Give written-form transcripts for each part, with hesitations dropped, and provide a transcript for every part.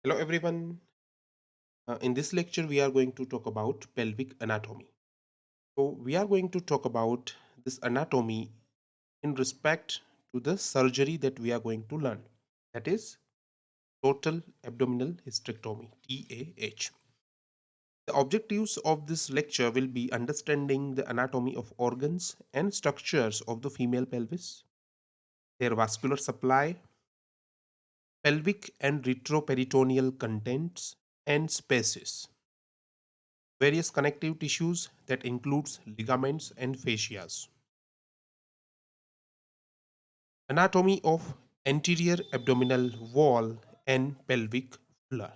Hello everyone. In this lecture, we are going to talk about pelvic anatomy. So, we are going to talk about this anatomy in respect to the surgery that we are going to learn. That is total abdominal hysterectomy, TAH. The objectives of this lecture will be understanding the anatomy of organs and structures of the female pelvis, their vascular supply, pelvic and retroperitoneal contents and spaces, various connective tissues that includes ligaments and fascias, anatomy of anterior abdominal wall and pelvic floor,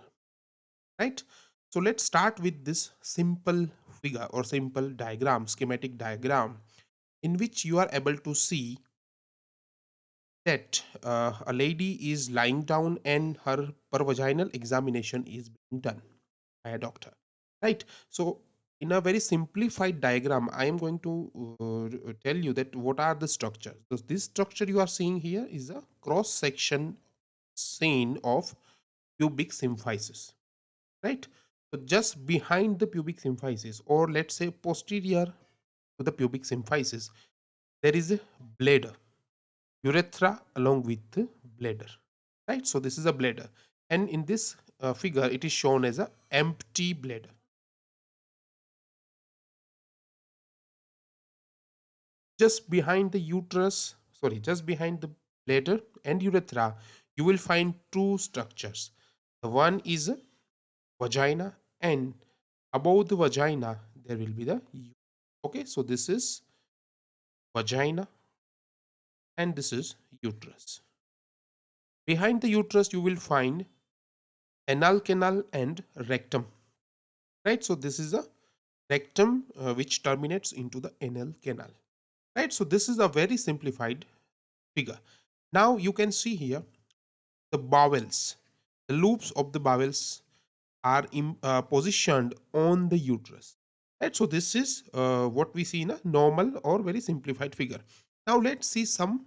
right? So let's start with this simple figure or simple diagram, schematic diagram, in which you are able to see that a lady is lying down and her pervaginal examination is being done by a doctor, right? So in a very simplified diagram, I am going to tell you that what are the structures. So this structure you are seeing here is a cross section scene of pubic symphysis, right? So just behind the pubic symphysis, or let's say posterior to the pubic symphysis, there is a bladder, urethra along with the bladder, right? So this is a bladder, and in this figure it is shown as a empty bladder. Just behind the uterus, sorry, just behind the bladder and urethra, you will find two structures. The one is a vagina, and above the vagina there will be the okay, so this is vagina and this is uterus. Behind the uterus you will find anal canal and rectum, right? So this is a rectum which terminates into the anal canal, right? So this is a very simplified figure. Now you can see here the bowels, the loops of the bowels are positioned on the uterus, right? So this is what we see in a normal or very simplified figure. Now let's see some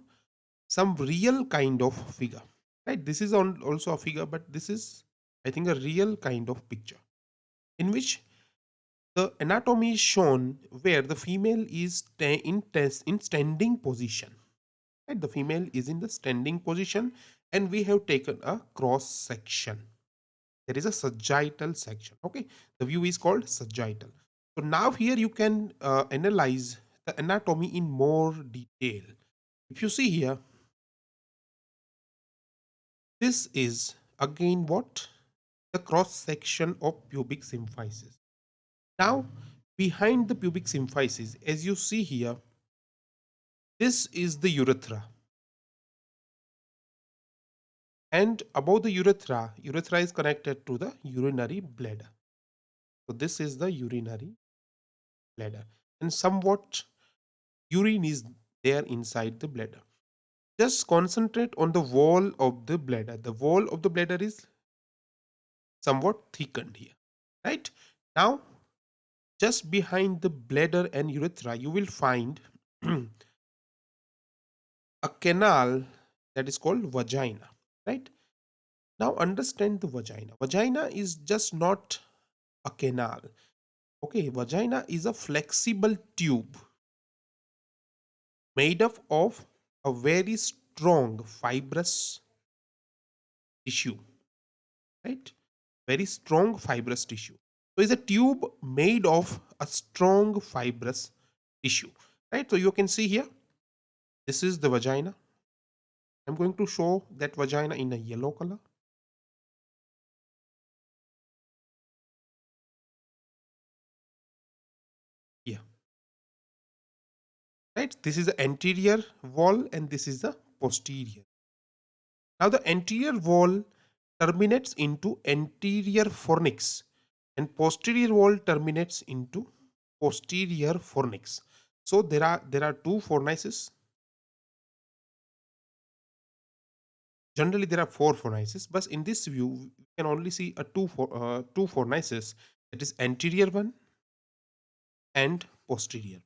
real kind of figure, right? This is also a figure, but this is, I think, a real kind of picture in which the anatomy is shown where the female is in standing position, right? The female is in the standing position, and we have taken a cross section. There is a sagittal section, okay? The view is called sagittal. So now here you can analyze the anatomy in more detail. If you see here, this is again what? The cross section of pubic symphysis. Now behind the pubic symphysis, as you see here, this is the urethra, and above the urethra is connected to the urinary bladder. So this is the urinary bladder, and somewhat urine is there inside the bladder. Just concentrate on the wall of the bladder. The wall of the bladder is somewhat thickened here, right? Now just behind the bladder and urethra you will find a canal that is called vagina, right? Now understand the vagina. Vagina is just not a canal, okay? Vagina is a flexible tube made up of a very strong fibrous tissue, right? Very strong fibrous tissue. So it's a tube made of a strong fibrous tissue, right? So you can see here, this is the vagina. I'm going to show that vagina in a yellow color. Yeah, right? This is the anterior wall and this is the posterior. Now the anterior wall terminates into anterior fornix and posterior wall terminates into posterior fornix. So there are two fornices. Generally there are four fornices, but in this view we can only see a two fornices, that is anterior one and posterior.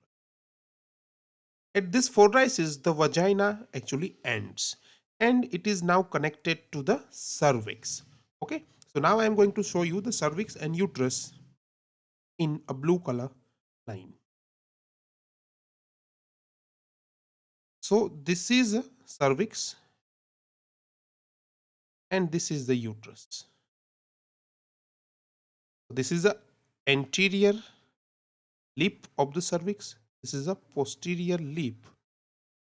At this fornices the vagina actually ends and it is now connected to the cervix, okay? So now I am going to show you the cervix and uterus in a blue color line. So this is a cervix and this is the uterus. This is the anterior lip of the cervix. This is a posterior lip of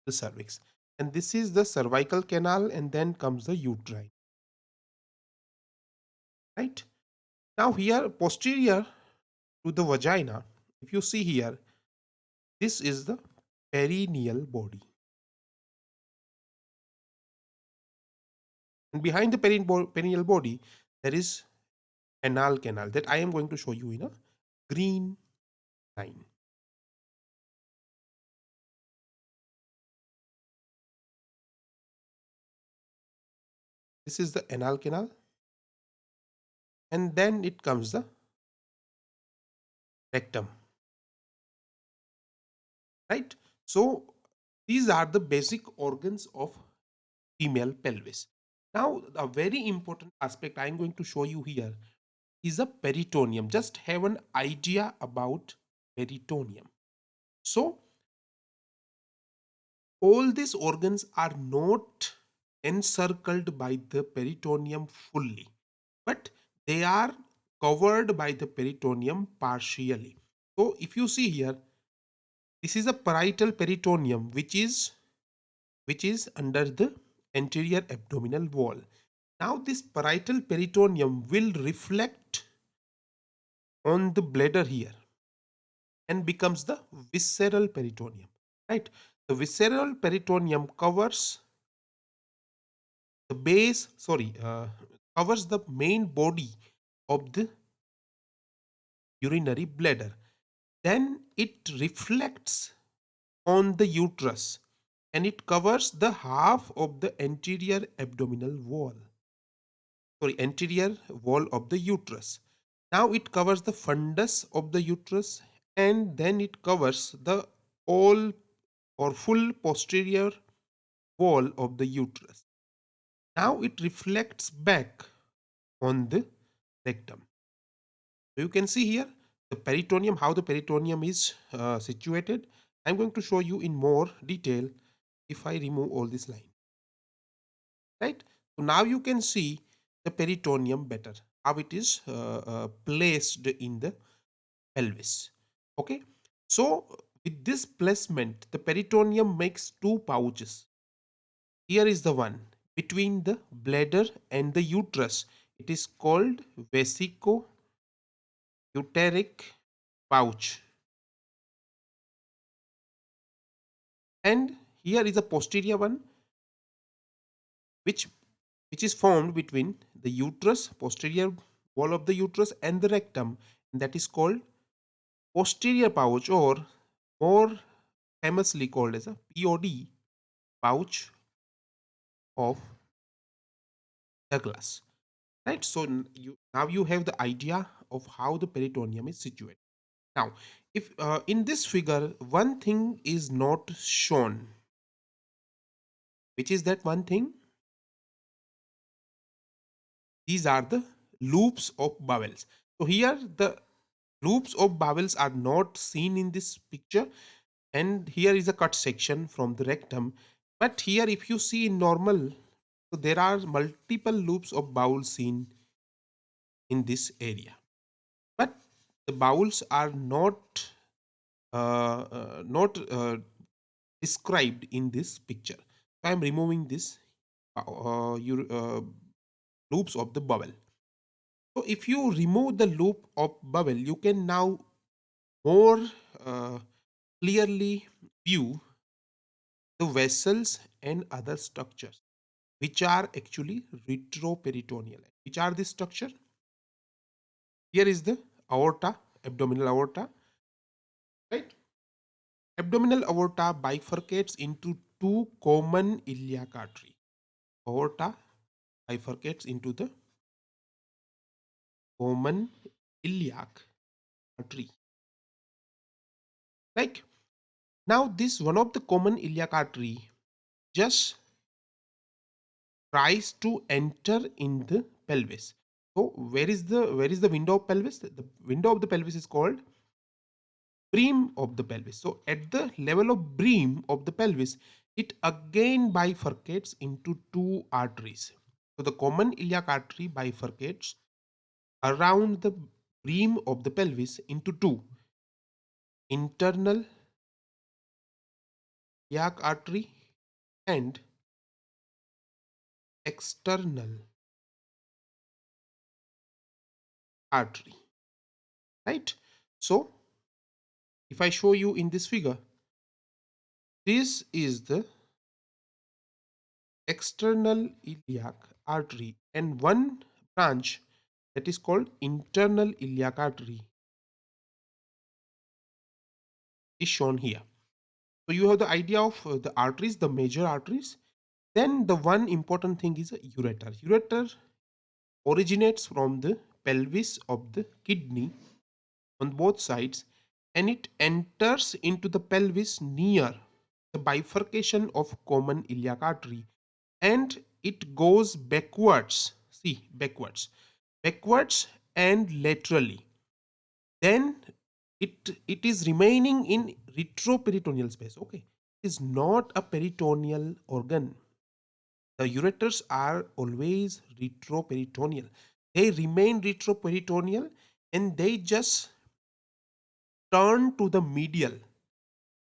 the cervix. And this is the cervical canal, and then comes the uterine. Right? Now here posterior to the vagina, if you see here, this is the perineal body. And behind the perineal body, there is anal canal that I am going to show you in a green line. This is the anal canal, and then it comes the rectum. Right? So these are the basic organs of female pelvis. Now, a very important aspect I am going to show you here is a peritoneum. Just have an idea about peritoneum. So all these organs are not encircled by the peritoneum fully, but they are covered by the peritoneum partially. So if you see here, this is a parietal peritoneum which is under the anterior abdominal wall. Now this parietal peritoneum will reflect on the bladder here and becomes the visceral peritoneum. Right? The visceral peritoneum covers the base, covers the main body of the urinary bladder. Then it reflects on the uterus and it covers the half of the anterior abdominal wall. Anterior wall of the uterus. Now it covers the fundus of the uterus, and then it covers the all or full posterior wall of the uterus. Now it reflects back on the rectum. So you can see here the peritoneum, how the peritoneum is situated. I'm going to show you in more detail if I remove all this line. Right? So now you can see the peritoneum better, how it is placed in the pelvis. Okay. So with this placement, the peritoneum makes two pouches. Here is the one between the bladder and the uterus. It is called vesico-uteric pouch. And here is a posterior one, which is formed between the uterus, posterior wall of the uterus, and the rectum, and that is called posterior pouch, or more famously called as a POD, pouch of Douglas. Right? So now you have the idea of how the peritoneum is situated. Now, if in this figure one thing is not shown, which is that one thing? These are the loops of bowels. So here the loops of bowels are not seen in this picture, and here is a cut section from the rectum. But here if you see in normal, so there are multiple loops of bowels seen in this area, but the bowels are not described in this picture. So I am removing this loops of the bowel. So if you remove the loop of bowel, you can now more uh, clearly view the vessels and other structures which are actually retroperitoneal. Which are this structure? Here is the aorta, abdominal aorta, right? Abdominal aorta bifurcates into two common iliac artery. Aorta bifurcates into the common iliac artery. Like now, this one of the common iliac artery just tries to enter in the pelvis. So where is the window of pelvis? The window of the pelvis is called brim of the pelvis. So at the level of brim of the pelvis, it again bifurcates into two arteries. So the common iliac artery bifurcates around the brim of the pelvis into two: internal iliac artery and external artery, right? So if I show you in this figure, this is the external iliac artery, and one branch that is called internal iliac artery is shown here. So you have the idea of the arteries, the major arteries. Then the one important thing is a ureter. Ureter originates from the pelvis of the kidney on both sides, and it enters into the pelvis near the bifurcation of common iliac artery, and it goes backwards. See, backwards and laterally. Then it is remaining in retroperitoneal space. Okay, it is not a peritoneal organ. The ureters are always retroperitoneal. They remain retroperitoneal, and they just turn to the medial,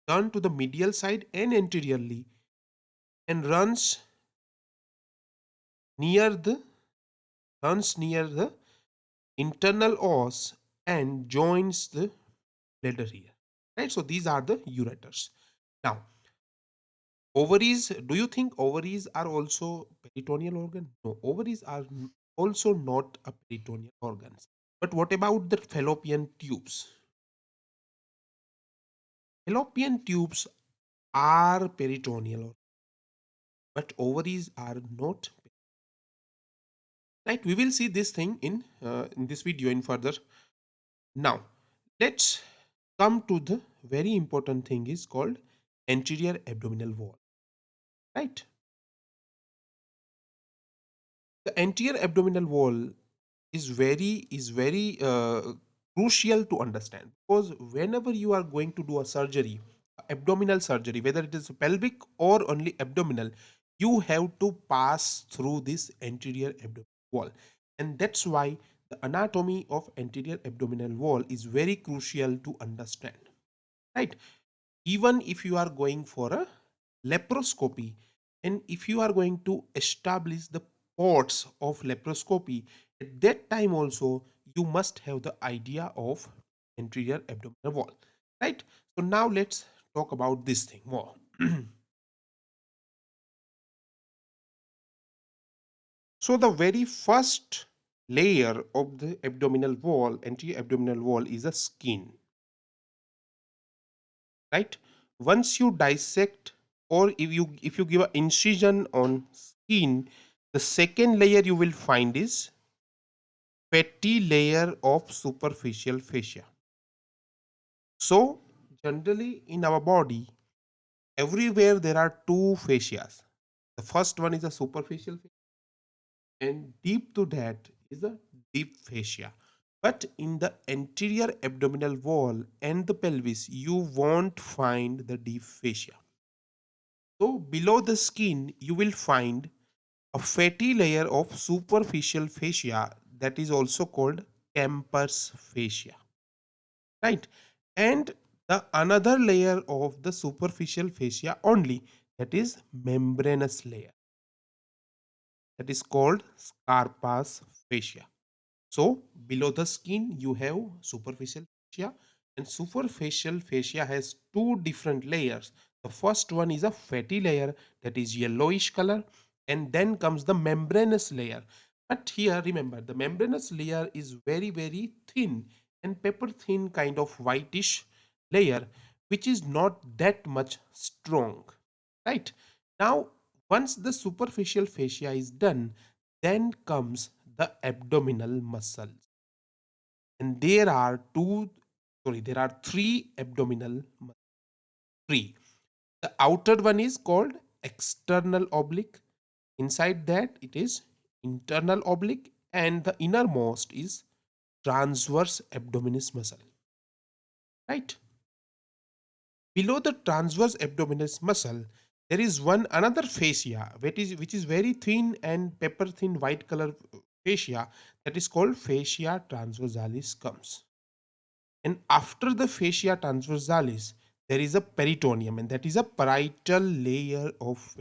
turn to the medial side and anteriorly, and near the runs near the internal os and joins the bladder here. Right? So these are the ureters. Now, ovaries, do you think ovaries are also peritoneal organ? No, ovaries are also not a peritoneal organs. But what about the fallopian tubes? Fallopian tubes are peritoneal, but ovaries are not. Right? We will see this thing in this video in further. Now, let's come to the very important thing is called anterior abdominal wall. Right? The anterior abdominal wall is very crucial to understand, because whenever you are going to do a surgery, abdominal surgery, whether it is pelvic or only abdominal, you have to pass through this anterior abdominal wall, and that's why the anatomy of anterior abdominal wall is very crucial to understand, right? Even if you are going for a laparoscopy, and if you are going to establish the ports of laparoscopy, at that time also you must have the idea of anterior abdominal wall, right? So now let's talk about this thing more. So the very first layer of the abdominal wall, anterior abdominal wall, is a skin, right? Once you dissect, or if you give an incision on skin, the second layer you will find is fatty layer of superficial fascia. So generally in our body, everywhere there are two fascias. The first one is a superficial fascia, and deep to that is a deep fascia. But in the anterior abdominal wall and the pelvis, you won't find the deep fascia. So below the skin, you will find a fatty layer of superficial fascia that is also called campus fascia, right? And the another layer of the superficial fascia only, that is membranous layer, that is called scarpa's fascia. So below the skin you have superficial fascia, and superficial fascia has two different layers. The first one is a fatty layer that is yellowish color, and then comes the membranous layer. But here remember, the membranous layer is very thin and paper thin kind of whitish layer, which is not that much strong, right? Now once the superficial fascia is done, then comes the abdominal muscles, and there are three abdominal three. The outer one is called external oblique. Inside that it is internal oblique, and the innermost is transverse abdominis muscle, right? Below the transverse abdominis muscle, there is one another fascia which is very thin and pepper thin white color fascia, that is called fascia transversalis comes. And after the fascia transversalis, there is a peritoneum, and that is a parietal layer of,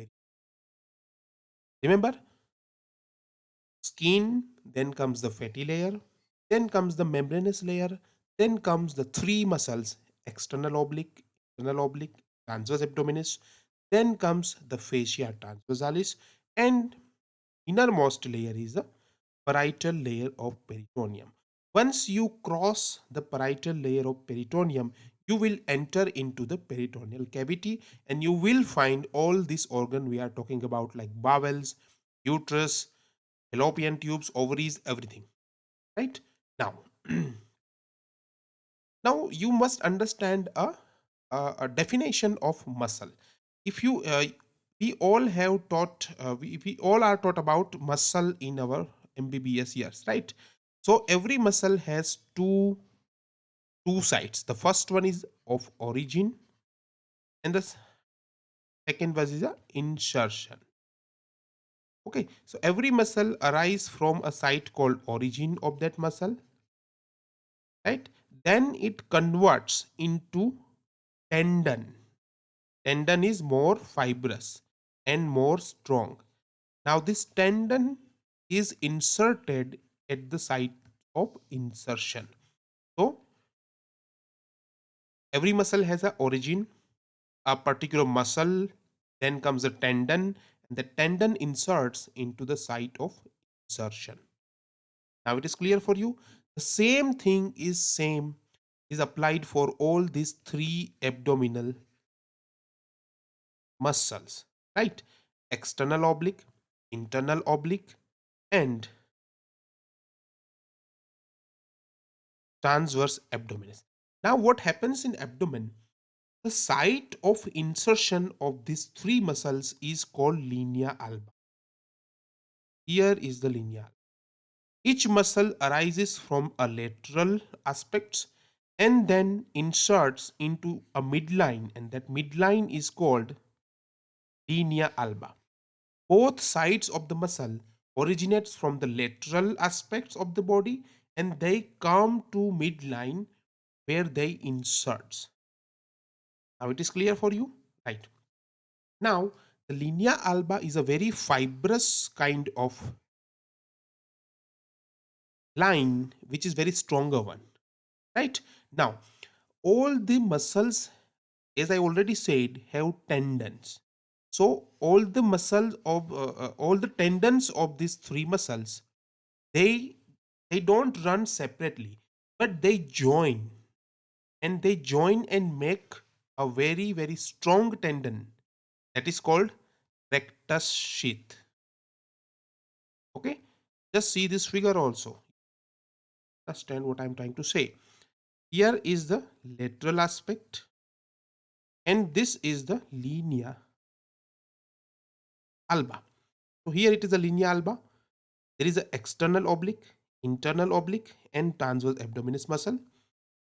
remember, skin, then comes the fatty layer, then comes the membranous layer, then comes the three muscles, internal oblique, transverse abdominis, then comes the fascia transversalis, and innermost layer is the parietal layer of peritoneum. Once you cross the parietal layer of peritoneum, you will enter into the peritoneal cavity, and you will find all this organ we are talking about, like bowels, uterus, fallopian tubes, ovaries, everything, right? Now, now you must understand a definition of muscle. If you we all have taught we all are taught about muscle in our MBBS years, right? So every muscle has two sides. The first one is of origin, and the second was is a insertion. Okay, so every muscle arises from a site called origin of that muscle, right? Then it converts into tendon. Tendon is more fibrous and more strong. Now this tendon is inserted at the site of insertion. So every muscle has a origin, a particular muscle, then comes a tendon, and the tendon inserts into the site of insertion. Now it is clear for you. The same is applied for all these three abdominal muscles, right? External oblique, internal oblique, and transverse abdominis. Now what happens in abdomen? The site of insertion of these three muscles is called linea alba. Here is the linea alba. Each muscle arises from a lateral aspect and then inserts into a midline, and that midline is called linea alba. Both sides of the muscle originates from the lateral aspects of the body, and they come to midline where they inserts. Now it is clear for you, right? Now the linea alba is a very fibrous kind of line, which is very stronger one, right? Now all the muscles, as I already said, have tendons. So all the tendons of these three muscles, they they don't run separately, but they join, and they join and make a very strong tendon, that is called rectus sheath. Okay, just see this figure also, understand what I'm trying to say. Here is the lateral aspect, and this is the linea alba. So here it is the linea alba. There is an external oblique, internal oblique, and transverse abdominis muscle.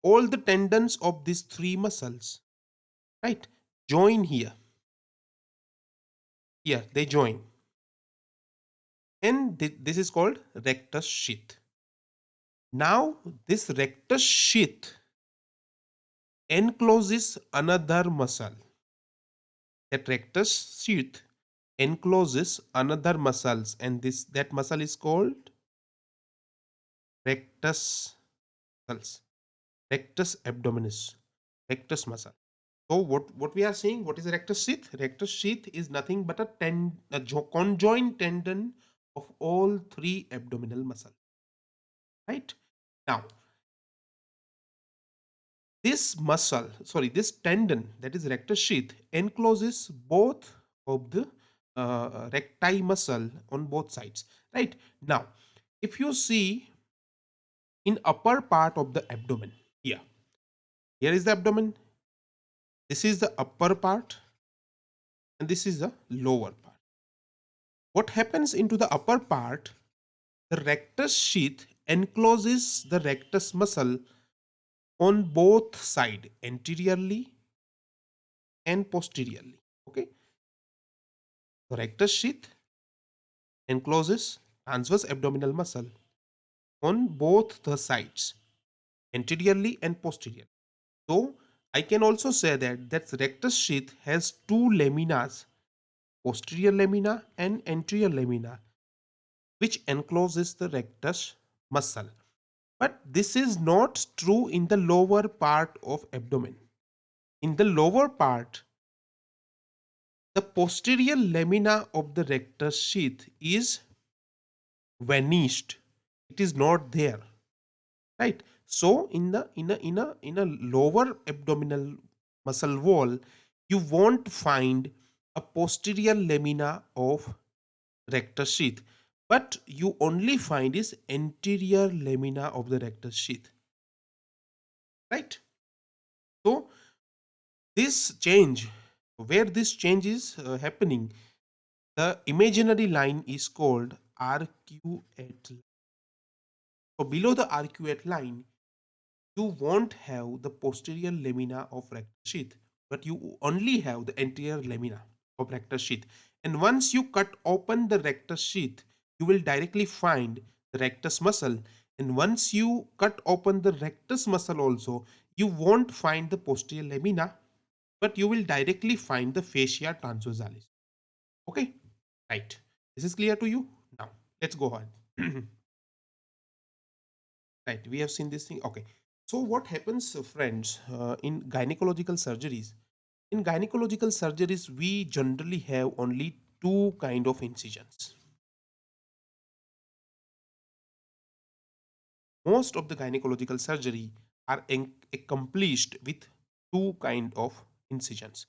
All the tendons of these three muscles, right, join here. Here they join, and this is called rectus sheath. Now this rectus sheath encloses another muscle. That rectus sheath encloses another muscles, and that muscle is called rectus muscles, rectus abdominis, rectus muscle. So what we are saying, what is a rectus sheath? Rectus sheath is nothing but a conjoined tendon of all three abdominal muscles, right? Now this tendon, that is rectus sheath, encloses both of the recti muscle on both sides, right? Now if you see in upper part of the abdomen, here is the abdomen, this is the upper part, and this is the lower part. What happens into the upper part? The rectus sheath encloses the rectus muscle on both sides, anteriorly and posteriorly. Okay, the rectus sheath encloses transverse abdominal muscle on both the sides, anteriorly and posteriorly. So I can also say that rectus sheath has two laminas, posterior lamina and anterior lamina, which encloses the rectus muscle. But this is not true in the lower part of abdomen. In the lower part, the posterior lamina of the rectus sheath is vanished. It is not there, right? So in a lower abdominal muscle wall, you won't find a posterior lamina of rectus sheath, but you only find is anterior lamina of the rectus sheath, right? So this change, where this change is happening, the imaginary line is called arcuate. So below the arcuate line, you won't have the posterior lamina of rectus sheath, but you only have the anterior lamina of rectus sheath. And once you cut open the rectus sheath, you will directly find the rectus muscle. And once you cut open the rectus muscle also, you won't find the posterior lamina, but you will directly find the fascia transversalis. Okay, right. This is clear to you? Now, let's go ahead. Right, we have seen this thing. Okay, so what happens, friends, in gynecological surgeries? In gynecological surgeries, we generally have only two kind of incisions. Most of the gynecological surgery are accomplished with two kind of incisions.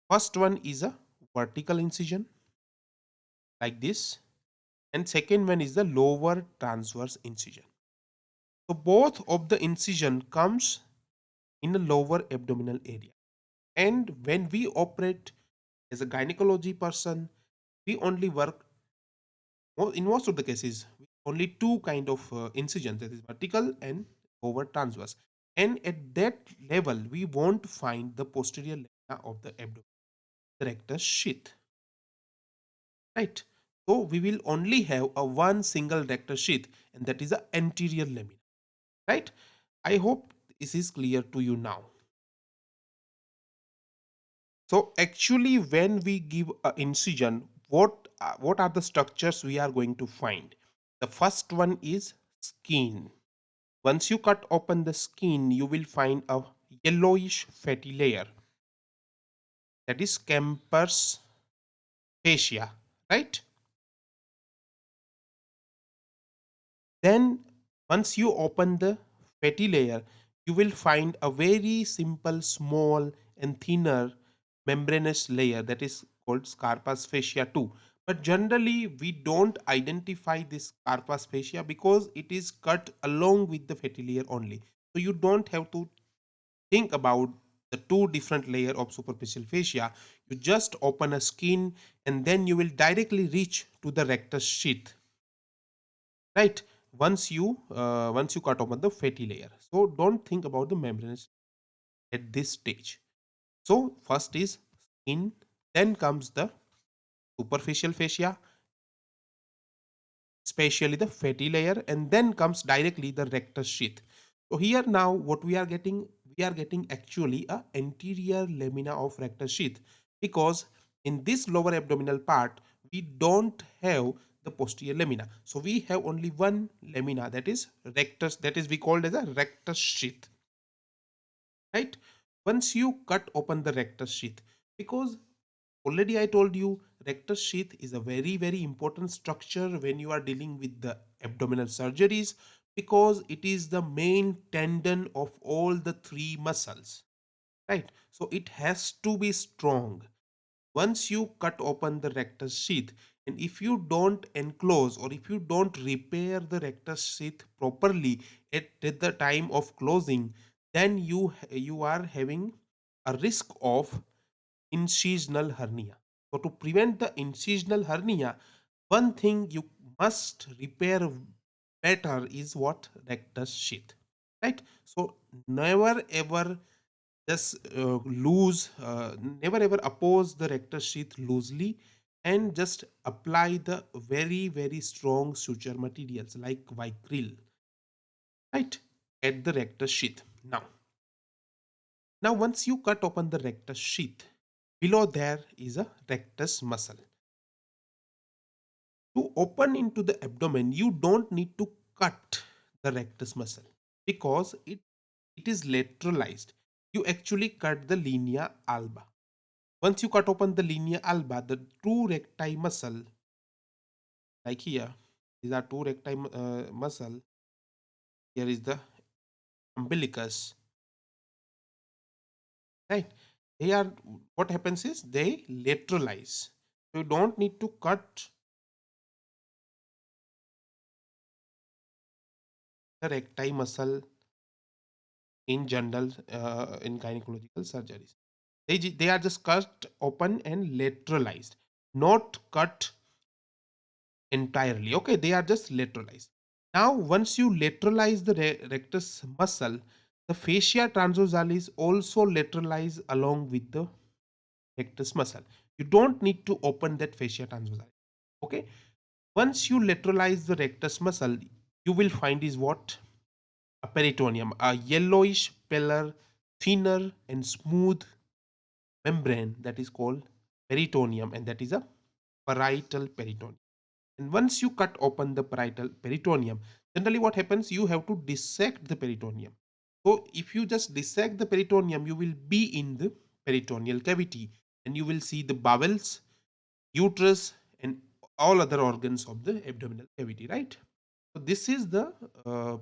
First one is a vertical incision like this, and second one is the lower transverse incision. So both of the incision comes in the lower abdominal area. And when we operate as a gynecology person, we only work in most of the cases with only two kind of incisions, that is vertical and over transverse. And at that level, we won't find the posterior lamina of the abdomen, the rectus sheath, right? So we will only have a one single rectus sheath, and that is the anterior lamina, right? I hope this is clear to you now. So actually, when we give a incision, what are the structures we are going to find? The first one is skin. Once you cut open the skin, you will find a yellowish fatty layer, that is Kemper's fascia, right? Then once you open the fatty layer, you will find a very simple, small and thinner membranous layer, that is called Scarpa's fascia too. But generally we don't identify this Scarpa's fascia because it is cut along with the fatty layer only. So you don't have to think about the two different layer of superficial fascia. You just open a skin and then you will directly reach to the rectus sheath, right? Once you cut open the fatty layer, so don't think about the membranes at this stage. So first is skin, then comes the superficial fascia, especially the fatty layer, and then comes directly the rectus sheath. So here now what we are getting actually a anterior lamina of rectus sheath, because in this lower abdominal part we don't have the posterior lamina. So we have only one lamina, that is rectus, that is we called as a rectus sheath, right? Once you cut open the rectus sheath, because already I told you rectus sheath is a very important structure when you are dealing with the abdominal surgeries, because it is the main tendon of all the three muscles, right? So it has to be strong. Once you cut open the rectus sheath, and if you don't enclose or if you don't repair the rectus sheath properly at the time of closing, then you are having a risk of incisional hernia. So to prevent the incisional hernia, one thing you must repair better is what? Rectus sheath, right? So never ever just never ever oppose the rectus sheath loosely, and just apply the very strong suture materials like vicryl, right, at the rectus sheath. Now once you cut open the rectus sheath, below there is a rectus muscle. To open into the abdomen, you don't need to cut the rectus muscle because it is lateralized. You actually cut the linea alba. Once you cut open the linea alba, the two recti muscle, like here, these are two recti muscle. Here is the umbilicus, right? They are, what happens is they lateralize. So you don't need to cut the recti muscle in general in gynecological surgeries. They are just cut open and lateralized, not cut entirely. Okay, they are just lateralized. Now once you lateralize the rectus muscle, the fascia transversalis also lateralize along with the rectus muscle. You don't need to open that fascia transversalis. Okay, once you lateralize the rectus muscle, you will find is what? A peritoneum, a yellowish paler, thinner and smooth membrane that is called peritoneum, and that is a parietal peritoneum. And once you cut open the parietal peritoneum, generally what happens, you have to dissect the peritoneum. So if you just dissect the peritoneum, you will be in the peritoneal cavity and you will see the bowels, uterus and all other organs of the abdominal cavity, right? So this is the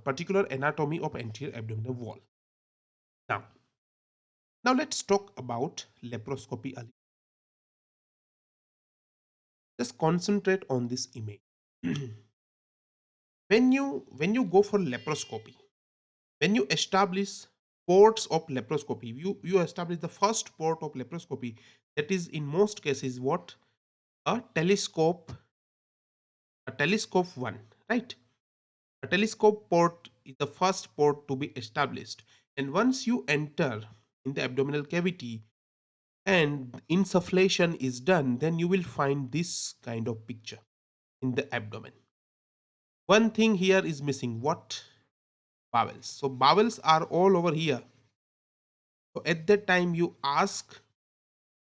particular anatomy of anterior abdominal wall. Now, now let's talk about laparoscopy. Just concentrate on this image. When you go for laparoscopy, when you establish ports of laparoscopy, you establish the first port of laparoscopy, that is in most cases what? A telescope, a telescope one, right? A telescope port is the first port to be established, and once you enter in the abdominal cavity and insufflation is done, then you will find this kind of picture in the abdomen. One thing here is missing, what? Bowels. So bowels are all over here. So at that time you ask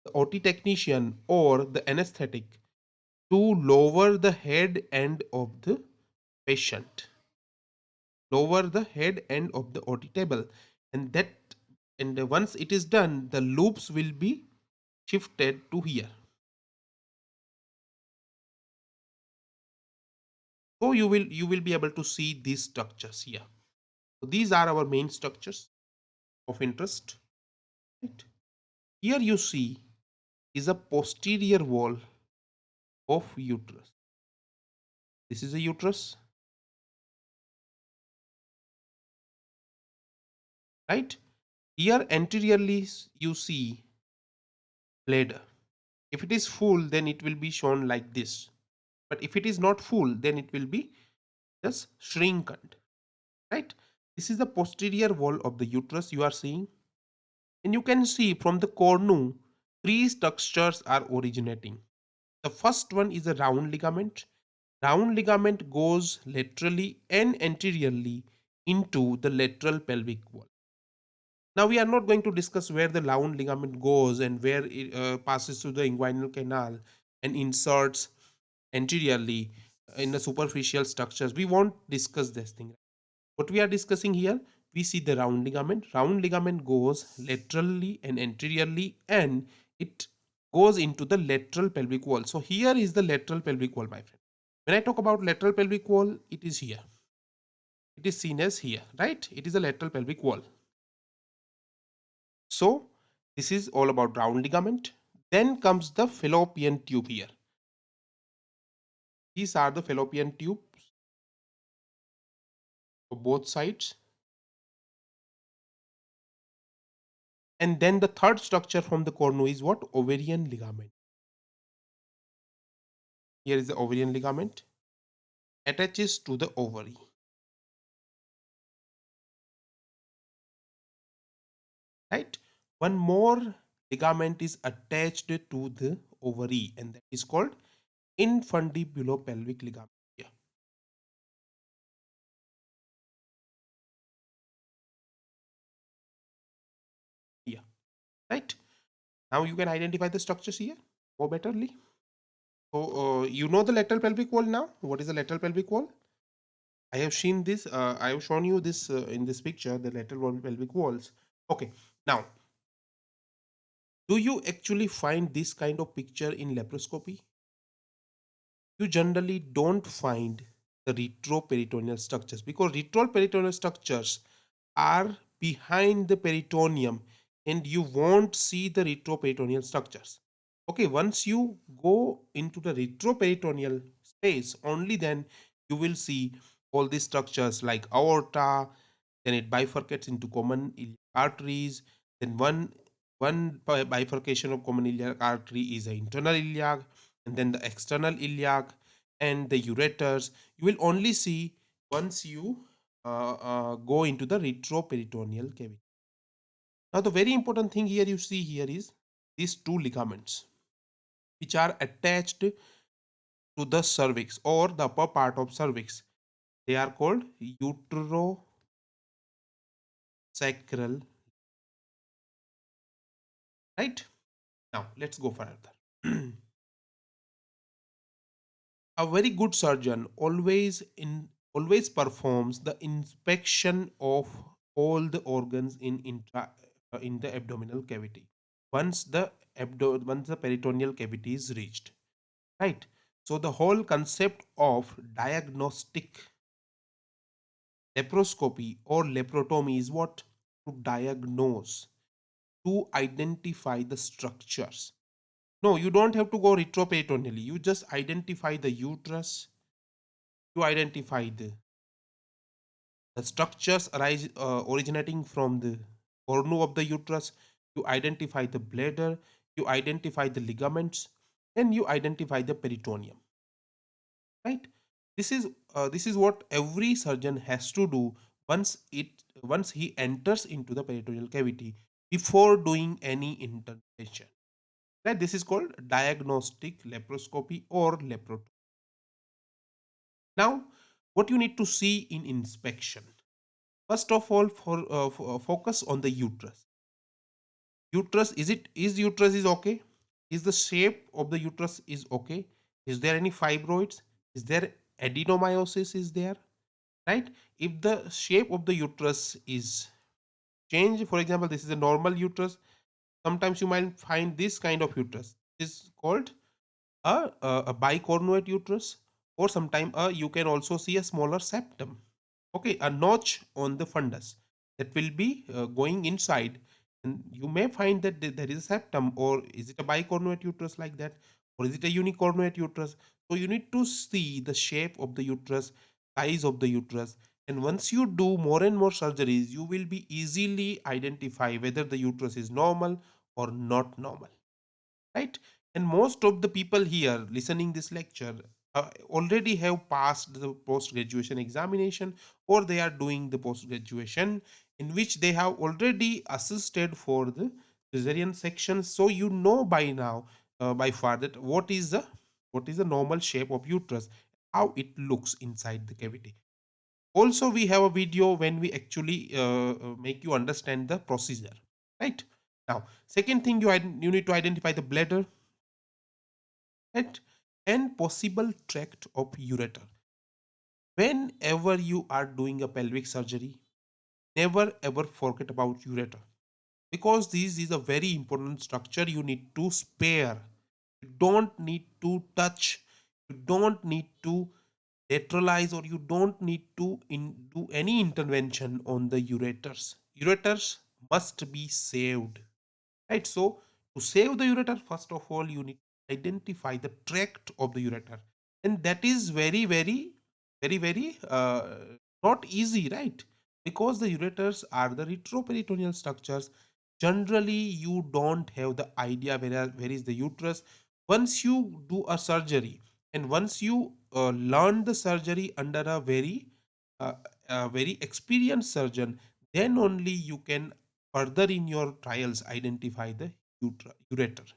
the OT technician or the anesthetic to lower the head end of the patient, lower the head end of the OT table, and once it is done, the loops will be shifted to here. So you will be able to see these structures here. So these are our main structures of interest. Right? Here you see is a posterior wall of uterus. This is a uterus, right? Here anteriorly you see bladder. If it is full, then it will be shown like this. But if it is not full, then it will be just shrinked, right? This is the posterior wall of the uterus you are seeing. And you can see from the cornu, three structures are originating. The first one is a round ligament. Round ligament goes laterally and anteriorly into the lateral pelvic wall. Now we are not going to discuss where the round ligament goes and where it passes through the inguinal canal and inserts anteriorly in the superficial structures. We won't discuss this thing. What we are discussing here, we see the round ligament. Round ligament goes laterally and anteriorly, and it goes into the lateral pelvic wall. So here is the lateral pelvic wall, my friend. When I talk about lateral pelvic wall, it is here. It is seen as here, right? It is a lateral pelvic wall. So this is all about round ligament. Then comes the fallopian tube here. These are the fallopian tubes for both sides. And then the third structure from the cornu is what? Ovarian ligament. Here is the ovarian ligament. attaches to the ovary, right? One more ligament is attached to the ovary, and that is called infundibulopelvic ligament. Yeah, yeah, right. Now you can identify the structures here more betterly. So you know the lateral pelvic wall now. What is the lateral pelvic wall? I have seen this. I have shown you this in this picture. The lateral pelvic walls. Okay. Now, do you actually find this kind of picture in laparoscopy? You generally don't find the retroperitoneal structures because retroperitoneal structures are behind the peritoneum and you won't see the retroperitoneal structures. Okay, once you go into the retroperitoneal space, only then you will see all these structures like aorta, then it bifurcates into common iliac arteries, then one bifurcation of common iliac artery is the internal iliac, and then the external iliac and the ureters. You will only see once you go into the retroperitoneal cavity. Now, the very important thing here you see here is these two ligaments which are attached to the cervix or the upper part of cervix. They are called utero sacral, right? Now, let's go further. A very good surgeon always performs the inspection of all the organs in the abdominal cavity once the peritoneal cavity is reached, right? So the whole concept of diagnostic laparoscopy or laparotomy is what? To diagnose, to identify the structures. No, you don't have to go retroperitoneally. You just identify the uterus, you identify the structures originating from the cornu of the uterus, you identify the bladder, you identify the ligaments, and you identify the peritoneum, right? This is what every surgeon has to do once he enters into the peritoneal cavity before doing any intervention, right? This is called diagnostic laparoscopy or laparotomy. Now, what you need to see in inspection. First of all, focus on the uterus. Uterus, is uterus is okay? Is the shape of the uterus is okay? Is there any fibroids? Is there adenomyosis is there? Right? If the shape of the uterus is changed, for example, this is a normal uterus. Sometimes you might find this kind of uterus. This is called a bicornuate uterus, or sometimes you can also see a smaller septum. Okay, a notch on the fundus that will be going inside, and you may find that there is a septum, or is it a bicornuate uterus like that, or is it a unicornuate uterus? So you need to see the shape of the uterus, size of the uterus, and once you do more and more surgeries, you will be easily identify whether the uterus is normal or not normal, right? And most of the people here listening this lecture already have passed the post graduation examination, or they are doing the post graduation in which they have already assisted for the cesarean section. So you know by now, by far, that what is the normal shape of uterus, how it looks inside the cavity. Also, we have a video when we actually make you understand the procedure, right? Now, second thing, you need to identify the bladder, right? And possible tract of ureter. Whenever you are doing a pelvic surgery, never ever forget about ureter, because this is a very important structure you need to spare. You don't need to touch, you don't need to lateralize, or you don't need to do any intervention on the ureters. Ureters must be saved, right? So to save the ureter, first of all you need to identify the tract of the ureter, and that is very not easy, right? Because the ureters are the retroperitoneal structures. Generally you don't have the idea where is the uterus. Once you do a surgery, And once you learn the surgery under uh, a very experienced surgeon, then only you can further in your trials identify the ureter,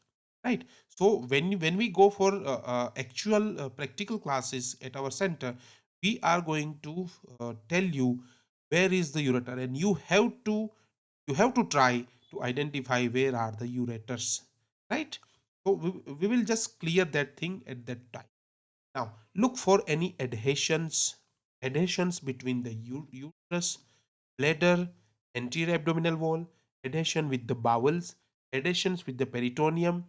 right? So when we go for actual practical classes at our center, we are going to tell you where is the ureter, and you have to try to identify where are the ureters, right? So we will just clear that thing at that time. Now, look for any adhesions between the uterus, bladder, anterior abdominal wall, adhesion with the bowels, adhesions with the peritoneum,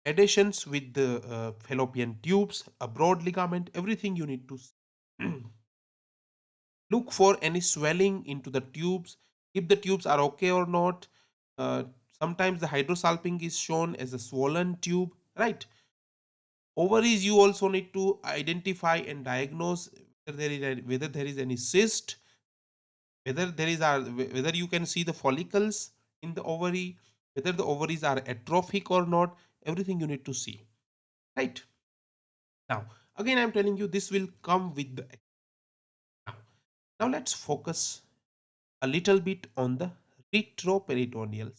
adhesions with the fallopian tubes, a broad ligament, everything you need to see. Look for any swelling into the tubes, if the tubes are okay or not. Uh, Sometimes the hydrosalpingo is shown as a swollen tube, right? Ovaries, you also need to identify and diagnose whether there is any cyst, whether you can see the follicles in the ovary, whether the ovaries are atrophic or not. Everything you need to see, right? Now, again, I'm telling you this will come with the now. Now let's focus a little bit on the retroperitoneal.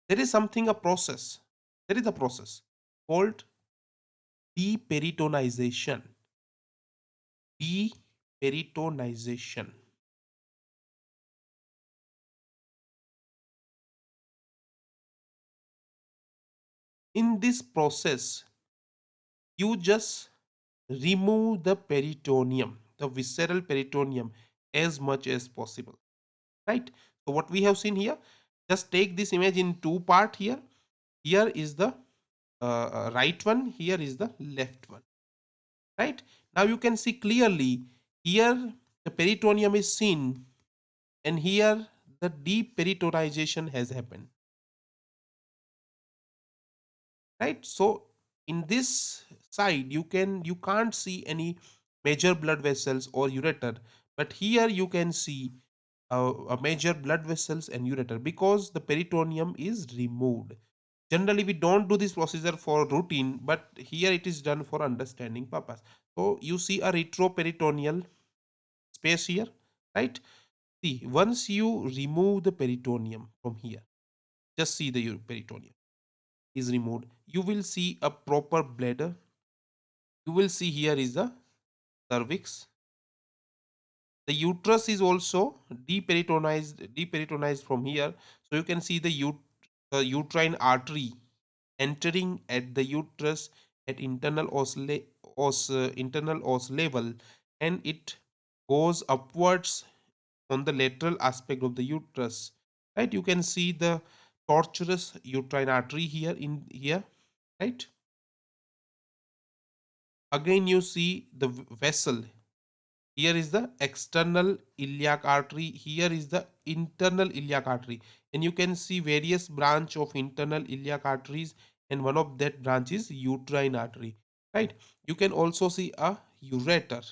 There is something a process. There is a process called deperitonization. Deperitonization. In this process, you just remove the peritoneum, the visceral peritoneum, as much as possible, right? So what we have seen here, just take this image in two part here. Here is the right one, here is the left one, right? Now you can see clearly here the peritoneum is seen, and here the deperitonization has happened, right? So in this side you can't see any major blood vessels or ureter, but here you can see a major blood vessels and ureter because the peritoneum is removed. Generally we don't do this procedure for routine, but here it is done for understanding purpose. So you see a retroperitoneal space here, right? See, once you remove the peritoneum from here, just see the peritoneum is removed, you will see a proper bladder. You will see here is the cervix. The uterus is also deperitonized from here. So you can see the uterine artery entering at the uterus at internal os level, and it goes upwards on the lateral aspect of the uterus, right? You can see the tortuous uterine artery here in here, right? Again you see the vessel. Here is the external iliac artery, here is the internal iliac artery, and you can see various branch of internal iliac arteries, and one of that branch is uterine artery, right? You can also see a ureter,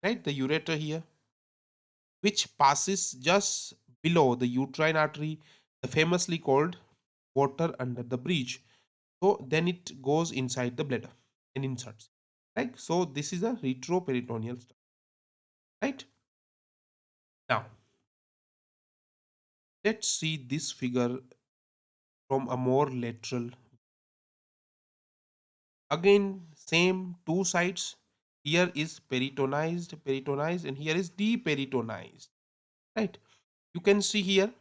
right? The ureter here, which passes just below the uterine artery, the famously called water under the bridge. So then it goes inside the bladder and inserts, right? So this is a retroperitoneal stuff, right? Now let's see this figure from a more lateral. Again, same two sides. Here is peritonized, and here is deperitonized, right? You can see here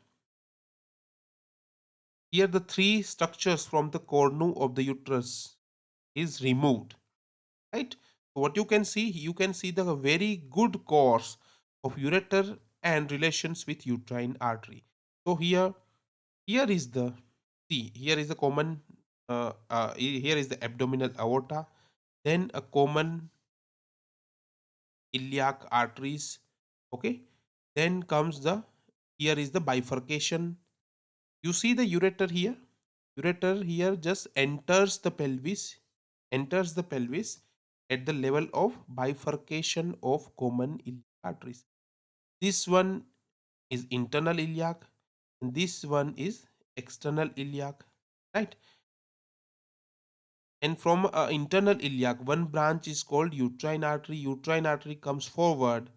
the three structures from the cornu of the uterus is removed, right? So what you can see the very good course of ureter and relations with uterine artery. So here is the see here is the common here is the abdominal aorta, then a common iliac arteries, okay, then comes the here is the bifurcation. You see the ureter here just enters the pelvis at the level of bifurcation of common iliac arteries. This one is internal iliac, and this one is external iliac, right? And from internal iliac, one branch is called uterine artery. Uterine artery comes forward.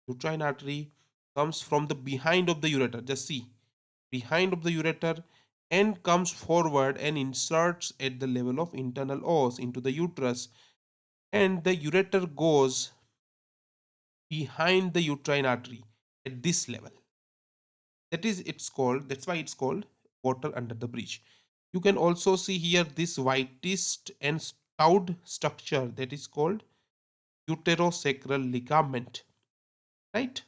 Uterine artery comes from the behind of the ureter. Just see, behind of the ureter, and comes forward and inserts at the level of internal os into the uterus, and the ureter goes behind the uterine artery at this level. That's why it's called water under the bridge. You can also see here this whitest and stout structure that is called uterosacral ligament, right?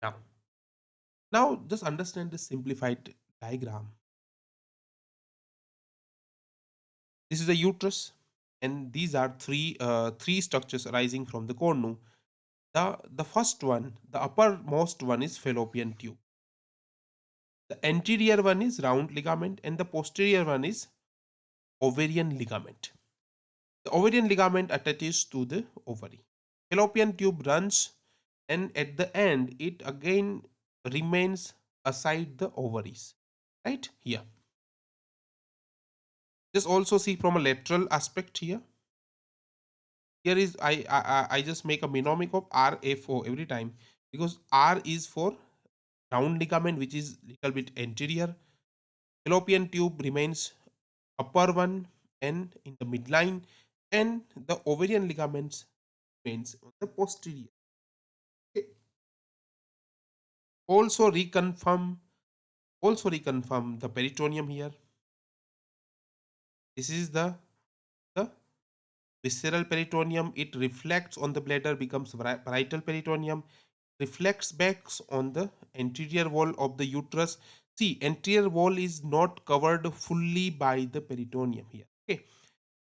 now now just understand the simplified diagram. This is a uterus, and these are three structures arising from the cornu. The first one, the uppermost one, is fallopian tube. The anterior one is round ligament, and the posterior one is ovarian ligament. The ovarian ligament attaches to the ovary. Fallopian tube runs, and at the end, it again remains aside the ovaries. Right here. Just also see from a lateral aspect here. Here is I just make a mnemonic of RFO every time, because R is for round ligament, which is little bit anterior. Fallopian tube remains upper one and in the midline, and the ovarian ligaments remains on the posterior. Okay. Also reconfirm, the peritoneum here. This is the visceral peritoneum. It reflects on the bladder, becomes parietal peritoneum, reflects back on the anterior wall of the uterus. See, anterior wall is not covered fully by the peritoneum here. Okay,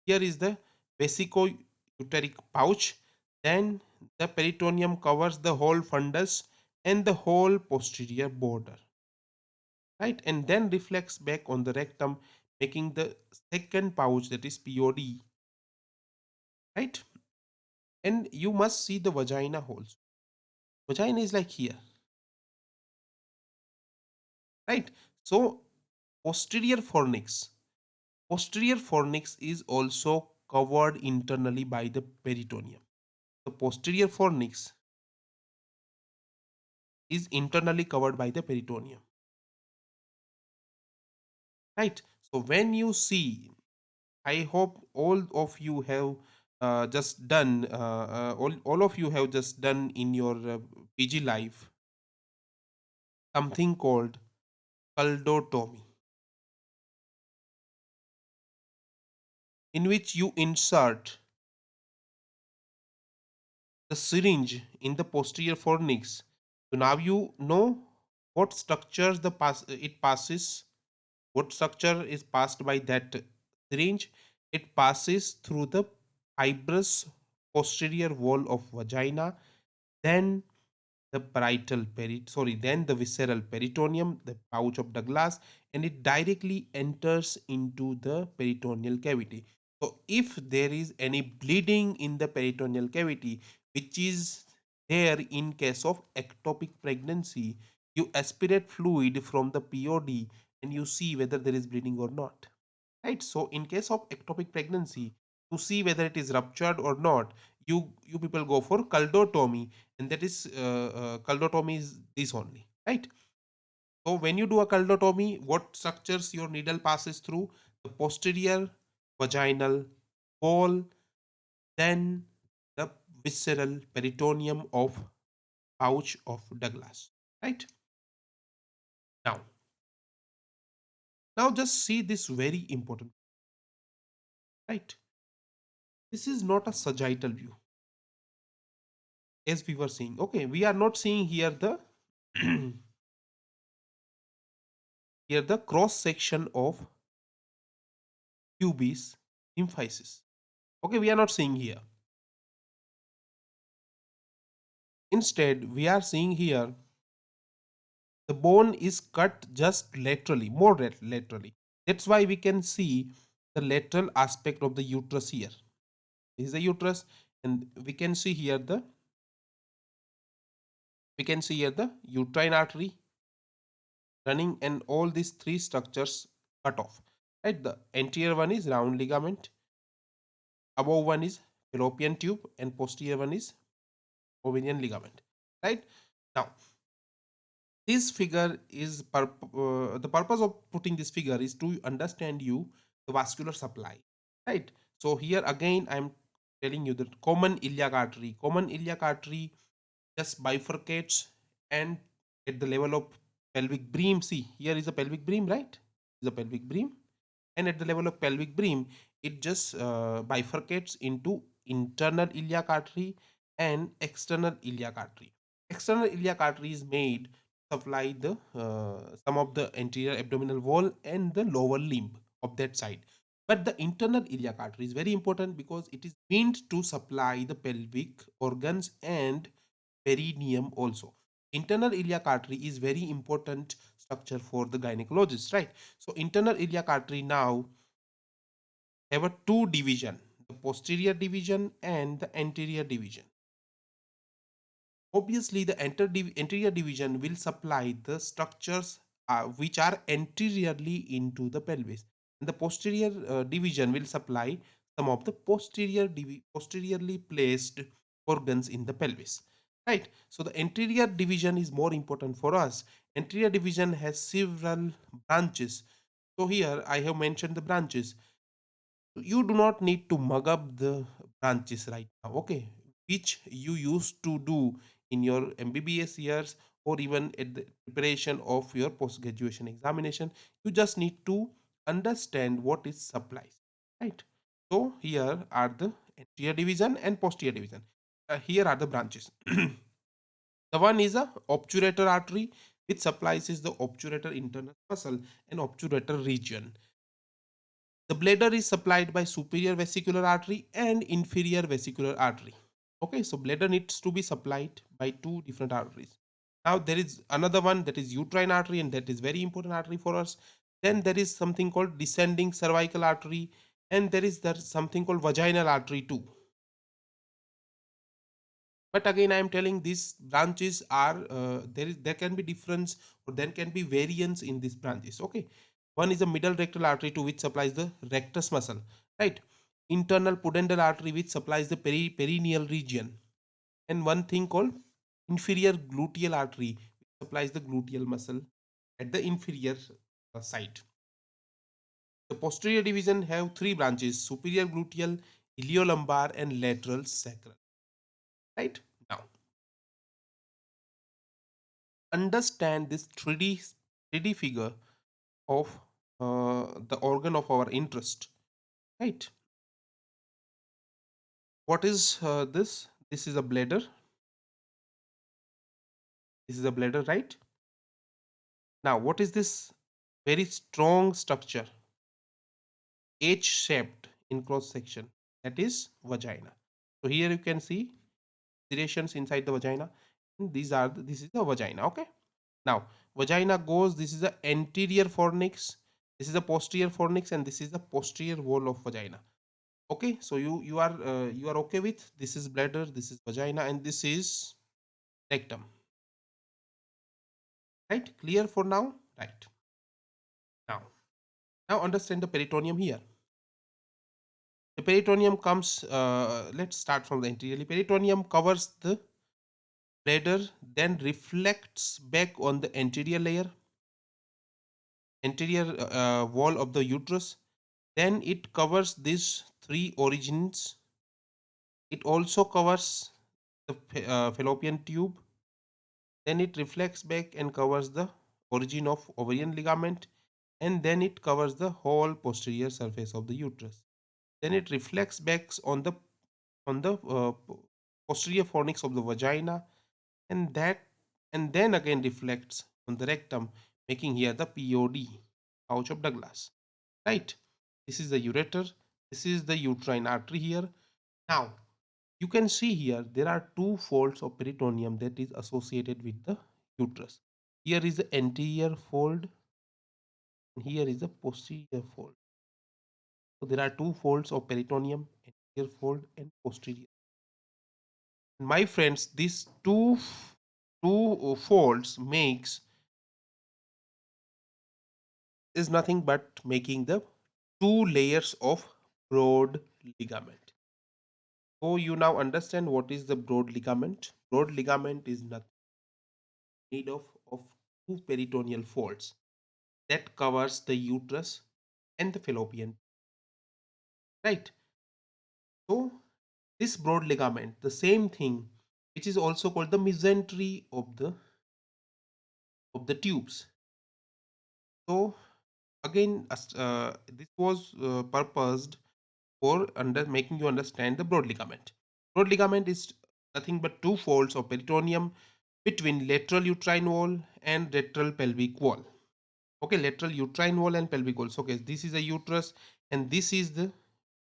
here is the vesico-uteric pouch. Then the peritoneum covers the whole fundus and the whole posterior border, right? And then reflects back on the rectum, making the second pouch, that is POD, right? And you must see the vagina holes. Vagina is like here, right? So posterior fornix, is also covered internally by the peritoneum. The posterior fornix is internally covered by the peritoneum, right? So when you see, I hope all of you have just done all of you have just done in your PG life something called culdotomy, in which you insert the syringe in the posterior fornix. So now you know what structures it passes, what structure is passed by that syringe. It passes through the fibrous posterior wall of vagina, then then the visceral peritoneum, the pouch of Douglas, and it directly enters into the peritoneal cavity. So if there is any bleeding in the peritoneal cavity, which is there in case of ectopic pregnancy, you aspirate fluid from the POD and you see whether there is bleeding or not, right? So in case of ectopic pregnancy, to see whether it is ruptured or not, you people go for culdotomy, and that is culdotomy is this only, right? So when you do a culdotomy, what structures your needle passes through? The posterior vaginal wall, then the visceral peritoneum of pouch of Douglas, right? Now now just see this very important, right? This is not a sagittal view, as we were seeing. Okay, we are not seeing here the here the cross section of pubis symphysis. Okay, we are not seeing here. Instead, we are seeing here the bone is cut just laterally, more laterally. That's why we can see the lateral aspect of the uterus here. This is the uterus, and we can see here the We can see here the uterine artery running, and all these three structures cut off. Right, the anterior one is round ligament, above one is fallopian tube, and posterior one is ovarian ligament. Right, now this figure is the purpose of putting this figure is to understand you the vascular supply. Right, so here again I'm telling you that common iliac artery just bifurcates, and at the level of pelvic beam, see here is a pelvic beam, right, is a pelvic beam, and at the level of pelvic beam it just bifurcates into internal iliac artery and external iliac artery. External iliac artery is made to supply the some of the anterior abdominal wall and the lower limb of that side, but the internal iliac artery is very important because it is meant to supply the pelvic organs and perineum also. Internal iliac artery is very important structure for the gynecologist, right? So internal iliac artery now have a two division, the posterior division and the anterior division. Obviously the anterior division will supply the structures which are anteriorly into the pelvis, and the posterior division will supply some of the posteriorly placed organs in the pelvis. Right, so the anterior division is more important for us. Anterior division has several branches, so here I have mentioned the branches. You do not need to mug up the branches right now, okay, which you used to do in your MBBS years, or even at the preparation of your post graduation examination. You just need to understand what is supplies, right? So here are the anterior division and posterior division. Here are the branches. The one is a obturator artery, which supplies is the obturator internal muscle and obturator region. The bladder is supplied by superior vesicular artery and inferior vesicular artery. Okay, so bladder needs to be supplied by two different arteries. Now there is another one, that is uterine artery, and that is very important artery for us. Then there is something called descending cervical artery, and there something called vaginal artery too. But again I am telling these branches are there can be difference, or there can be variance in these branches. Okay, one is a middle rectal artery to which supplies the rectus muscle, right? Internal pudendal artery which supplies the perineal region, and one thing called inferior gluteal artery which supplies the gluteal muscle at the inferior side. The posterior division have three branches: superior gluteal, iliolumbar, and lateral sacral. Right, now understand this 3D figure of the organ of our interest, right? What is this? This is a bladder. This is a bladder, right? Now, what is this very strong structure, H-shaped in cross section? That is vagina. So here you can see serrations inside the vagina. This is the vagina. Okay. Now, vagina goes. This is the anterior fornix. This is the posterior fornix, and this is the posterior wall of vagina. Okay, so you are okay with this is bladder, this is vagina, and this is rectum, right? Clear for now, right? Now now understand the peritoneum here. The peritoneum comes, let's start from the anteriorly. Peritoneum covers the bladder, then reflects back on the anterior wall of the uterus. Then it covers these three origins. It also covers the fallopian tube. Then it reflects back and covers the origin of ovarian ligament, and then it covers the whole posterior surface of the uterus. Then it reflects back on the posterior fornix of the vagina, and that and then again reflects on the rectum, making here the POD, pouch of Douglas. Right? This is the ureter. This is the uterine artery here. Now you can see here there are two folds of peritoneum that is associated with the uterus. Here is the anterior fold, and here is the posterior fold. So there are two folds of peritoneum, anterior fold and posterior. My friends, these two two folds makes is nothing but making the two layers of broad ligament. So you now understand what is the broad ligament. Broad ligament is nothing made of two peritoneal folds that covers the uterus and the fallopian, right? So this broad ligament, the same thing, which is also called the mesentery of the tubes. So again, this was purposed for making you understand the broad ligament. Broad ligament is nothing but two folds of peritoneum between lateral uterine wall and lateral pelvic wall. Okay, lateral uterine wall and pelvic wall. So, okay, this is a uterus and this is the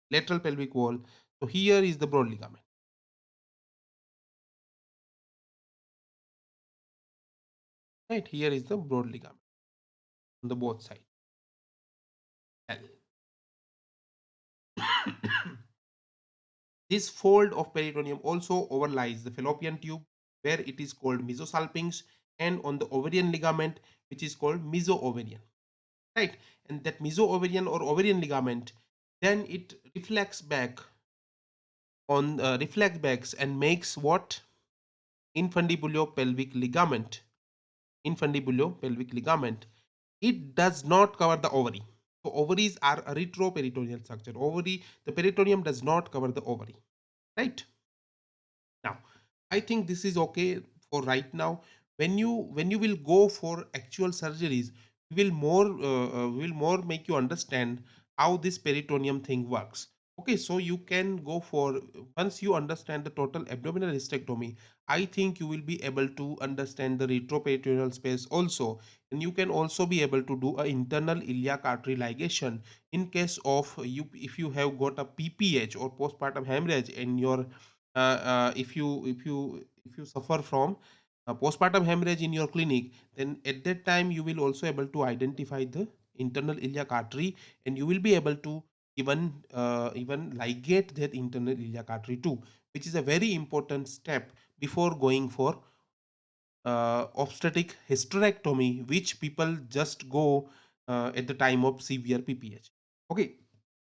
lateral pelvic wall. So here is the broad ligament. Right, here is the broad ligament on the both sides. L. This fold of peritoneum also overlies the fallopian tube, where it is called mesosalpinx, and on the ovarian ligament, which is called meso-ovarian. Right, and that meso-ovarian or ovarian ligament, then it reflects backs and makes what? Infundibulopelvic ligament. Infundibulopelvic ligament. It does not cover the ovary. So ovaries are a retroperitoneal structure. Ovary, the peritoneum does not cover the ovary. Right? Now, I think this is okay for right now. When you will go for actual surgeries, we will more make you understand how this peritoneum thing works. Okay, so you can go for, once you understand the total abdominal hysterectomy, I think you will be able to understand the retroperitoneal space also, and you can also be able to do a internal iliac artery ligation in case of you, if you have got a PPH or postpartum hemorrhage in your if you suffer from postpartum hemorrhage in your clinic, then at that time you will also able to identify the internal iliac artery, and you will be able to even ligate that internal iliac artery too, which is a very important step before going for obstetric hysterectomy, which people just go at the time of severe PPH. Okay,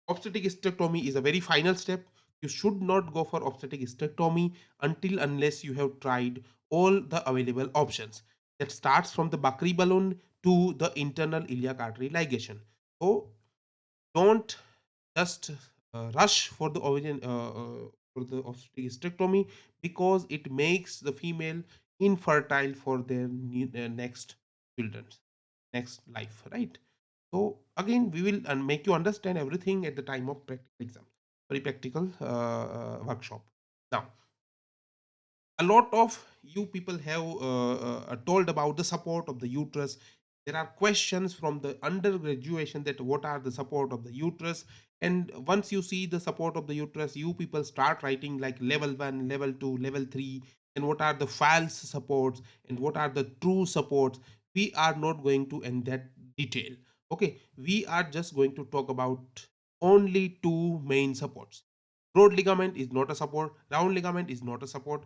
obstetric hysterectomy is a very final step. You should not go for obstetric hysterectomy until unless you have tried all the available options. That starts from the Bakri balloon to the internal iliac artery ligation. So don't just rush for the obstetric hysterectomy, because it makes the female infertile for their next children's next life, right? So again, we will make you understand everything at the time of practical exam, very practical workshop. Now, a lot of you people have told about the support of the uterus. There are questions from the undergraduation that what are the support of the uterus, and once you see the support of the uterus, you people start writing like level 1, level 2, level 3, and what are the false supports and what are the true supports. We are not going to in that detail. Okay, we are just going to talk about only two main supports. Broad ligament is not a support, round ligament is not a support.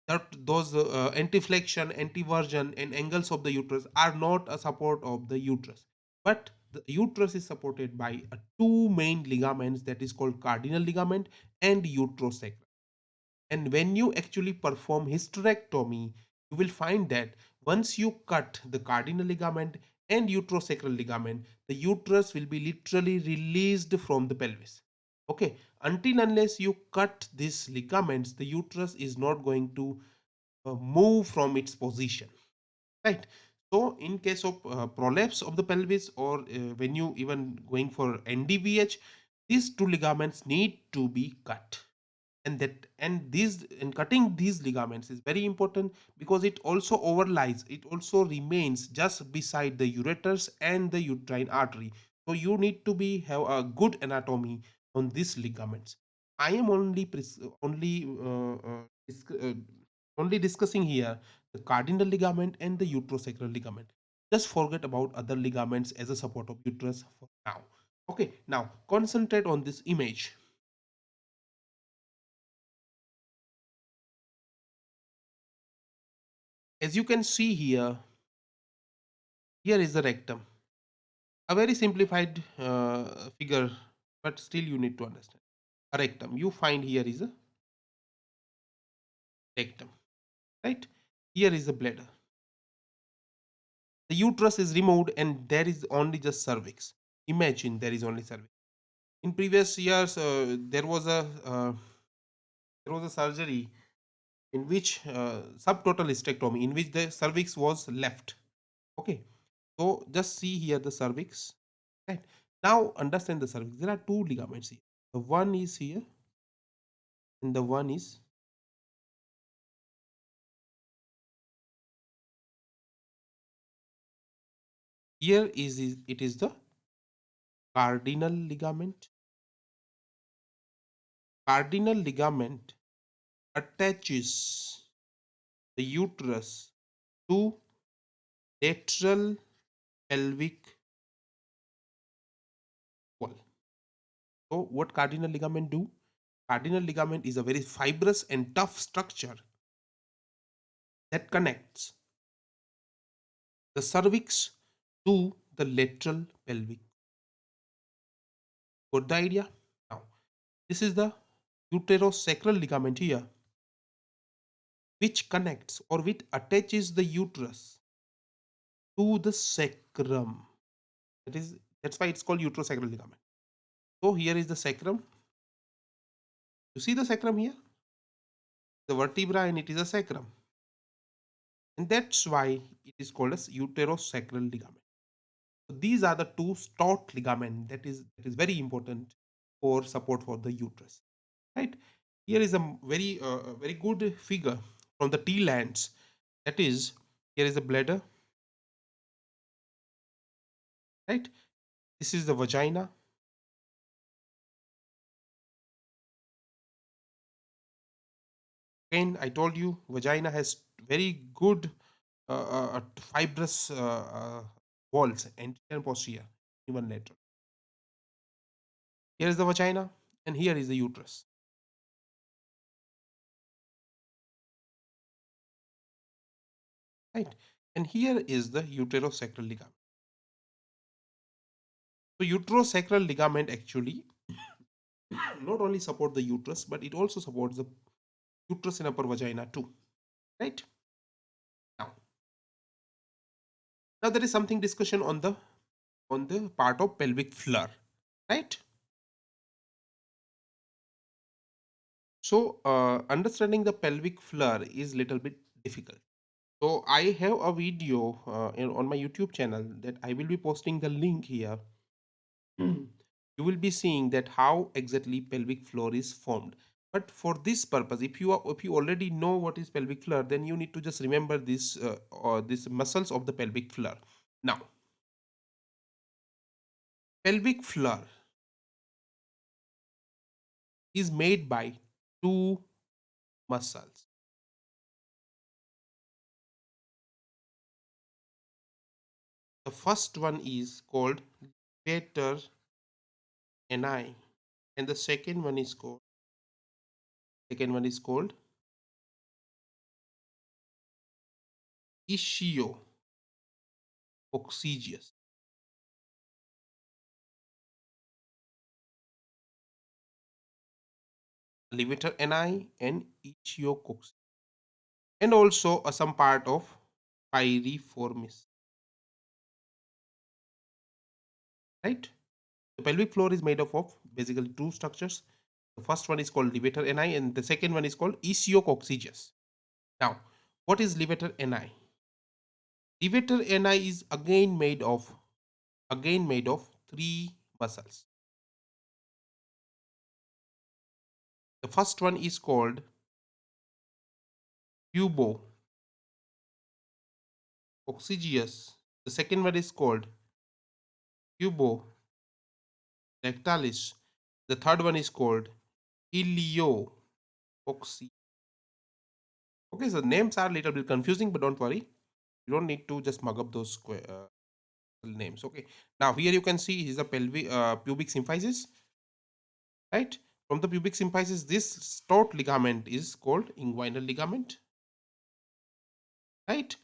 That those anti-flexion, anti-version, and angles of the uterus are not a support of the uterus. But the uterus is supported by two main ligaments, that is called cardinal ligament and uterosacral. And when you actually perform hysterectomy, you will find that once you cut the cardinal ligament and uterosacral ligament, the uterus will be literally released from the pelvis. Okay, until unless you cut these ligaments, the uterus is not going to move from its position, right? So in case of prolapse of the pelvis, or when you even going for NDVH, these two ligaments need to be cut. And cutting these ligaments is very important, because it also overlies, it also remains just beside the ureters and the uterine artery. So you need to be have a good anatomy on these ligaments. I am only discussing here the cardinal ligament and the uterosacral ligament. Just forget about other ligaments as a support of uterus for now. Okay, now concentrate on this image. As you can see here, here is the rectum. A very simplified figure, but still you need to understand. A rectum. You find here is a rectum, right? Here is the bladder. The uterus is removed and there is only just cervix. Imagine there is only cervix. In previous years, there was a surgery in which subtotal hysterectomy, in which the cervix was left. Okay, so just see here the cervix. Right now, understand the cervix. There are two ligaments here. The one is here, and the one is here. Is it is the cardinal ligament. Cardinal ligament attaches the uterus to lateral pelvic wall. So, what cardinal ligament do? Cardinal ligament is a very fibrous and tough structure that connects the cervix to the lateral pelvic. Got the idea? Now, this is the uterosacral ligament here, which connects or which attaches the uterus to the sacrum. That is, that's why it's called uterosacral ligament. So here is the sacrum. You see the sacrum here? The vertebra and it is a sacrum. And that's why it is called as uterosacral ligament. So these are the two stout ligament that is very important for support for the uterus. Right? Here is a very good figure from the T lands. That is, here is the bladder, right? This is the vagina. Again, I told you, vagina has very good fibrous walls, anterior and posterior, even lateral. Here is the vagina, and here is the uterus. Right, and here is the uterosacral ligament. So uterosacral ligament actually not only support the uterus, but it also supports the uterus and upper vagina too. Right, now, now there is something discussion on the part of pelvic floor. Right. So understanding the pelvic floor is little bit difficult. So I have a video on my YouTube channel that I will be posting the link here. You will be seeing that how exactly pelvic floor is formed. But for this purpose, if you already know what is pelvic floor, then you need to just remember this or these muscles of the pelvic floor. Now, pelvic floor is made by two muscles. The first one is called levator ani, and the second one is called ischio coccygeus. Levator ani and ischio coccygeus, and also some part of piriformis. Right? The pelvic floor is made up of basically two structures. The first one is called levator ani, and the second one is called ischio coccygeus. Now, what is levator ani? Levator ani is again made of three muscles. The first one is called pubo-coccygeus. The second one is called pubo-rectalis. The third one is called ilio-coccygeus. Okay, so names are a little bit confusing, but don't worry. You don't need to just mug up those names. Okay. Now here you can see is the pelvic pubic symphysis. Right. From the pubic symphysis, this stout ligament is called inguinal ligament. right?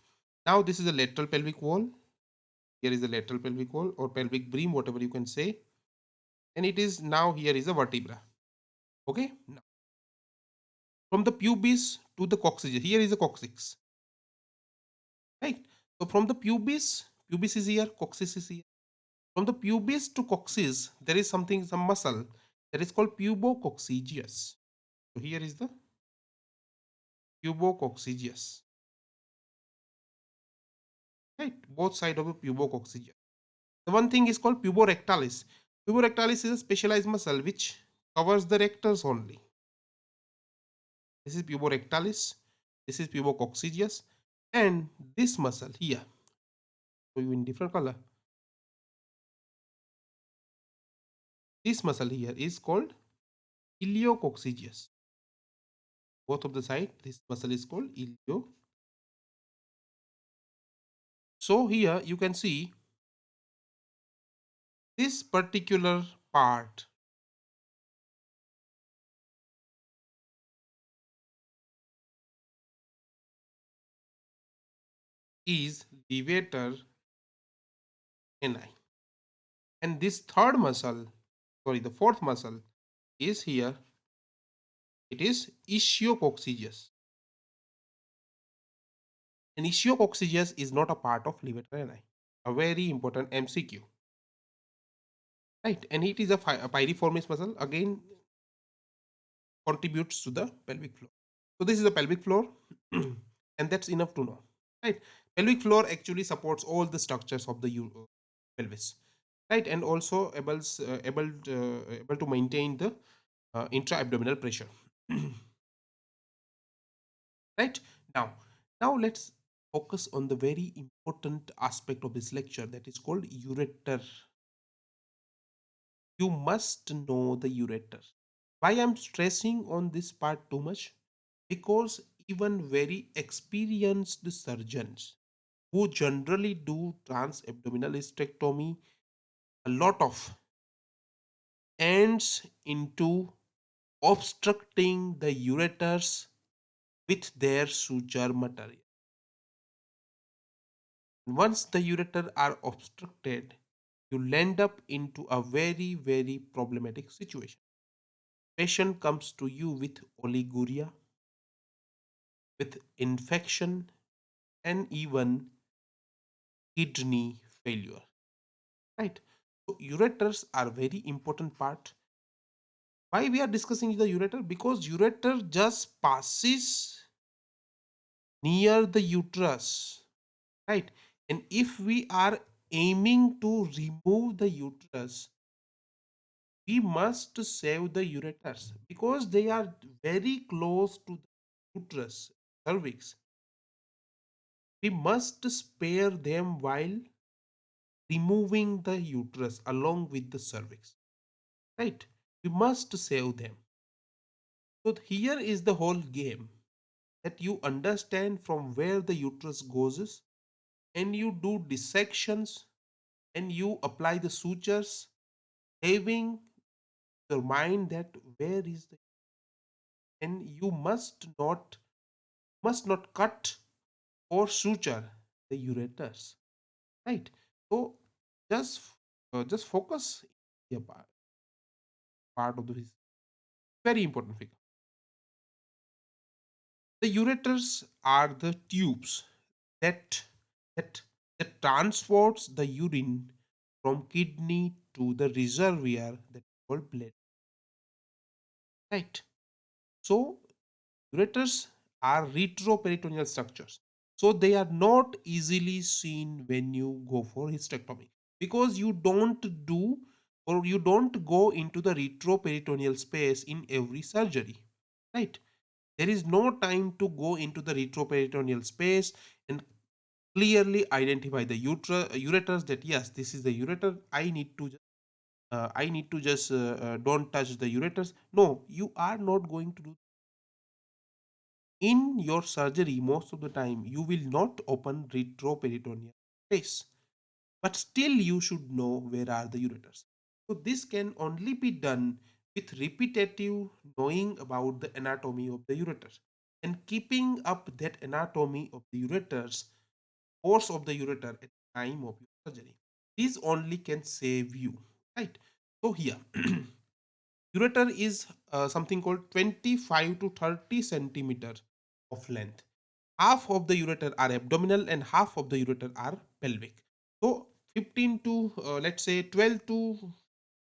Now this is a lateral pelvic wall. Here is the lateral pelvic wall or pelvic beam, whatever you can say. And it is now here is a vertebra. Okay. Now, from the pubis to the coccyx, here is a coccyx, right? So from the pubis is here, coccyx is here. From the pubis to coccyx, there is something, some muscle that is called pubococcygeus. So here is the pubococcygeus, right? Both side of the pubococcygeus. The one thing is called puborectalis. Puborectalis is a specialized muscle which covers the rectors only. This is puborectalis. This is pubococcygeus, and this muscle here, so you in different color. This muscle here is called iliococcygeus. Both of the side, this muscle is called ilio. So here you can see this particular part is levator ani, and this third muscle, sorry, the fourth muscle is here. It is ischiococcygis. And ischiococcygis is not a part of levator ani. A very important MCQ, right? And it is a piriformis muscle. Again, contributes to the pelvic floor. So this is the pelvic floor, and that's enough to know, right? Pelvic floor actually supports all the structures of the pelvis, right, and also able to maintain the intra-abdominal pressure, right? Now, now let's focus on the very important aspect of this lecture that is called ureter. You must know the ureter. Why I'm stressing on this part too much? Because even very experienced surgeons who generally do transabdominal hysterectomy, a lot of ends into obstructing the ureters with their suture material. Once the ureter are obstructed, you end up into a very problematic situation. Patient comes to you with oliguria, with infection, and even kidney failure, right? So ureters are very important part. Why we are discussing the ureter? Because ureter just passes near the uterus, right? And if we are aiming to remove the uterus, we must save the ureters because they are very close to the uterus, cervix. We must spare them while removing the uterus along with the cervix, right? We must save them. So here is the whole game, that you understand from where the uterus goes, and you do dissections, and you apply the sutures, having your mind that where is the, and you must not cut or suture the ureters, right? So just just focus the part of the very important figure. The ureters are the tubes that that that transports the urine from kidney to the reservoir that is called blood, right? So ureters are retroperitoneal structures. So they are not easily seen when you go for hysterectomy, because you don't do or you don't go into the retroperitoneal space in every surgery, right? There is no time to go into the retroperitoneal space and clearly identify the ureters, that yes, this is the ureter. I need to just don't touch the ureters. No, you are not going to do. In your surgery, most of the time you will not open retroperitoneal space, but still you should know where are the ureters. So this can only be done with repetitive knowing about the anatomy of the ureter. and keeping up that anatomy of the ureters, course of the ureter at the time of your surgery. This only can save you, right? So here, ureter is something called 25 to 30 centimeter of length. Half of the ureter are abdominal and half of the ureter are pelvic. So 15 to let's say 12 to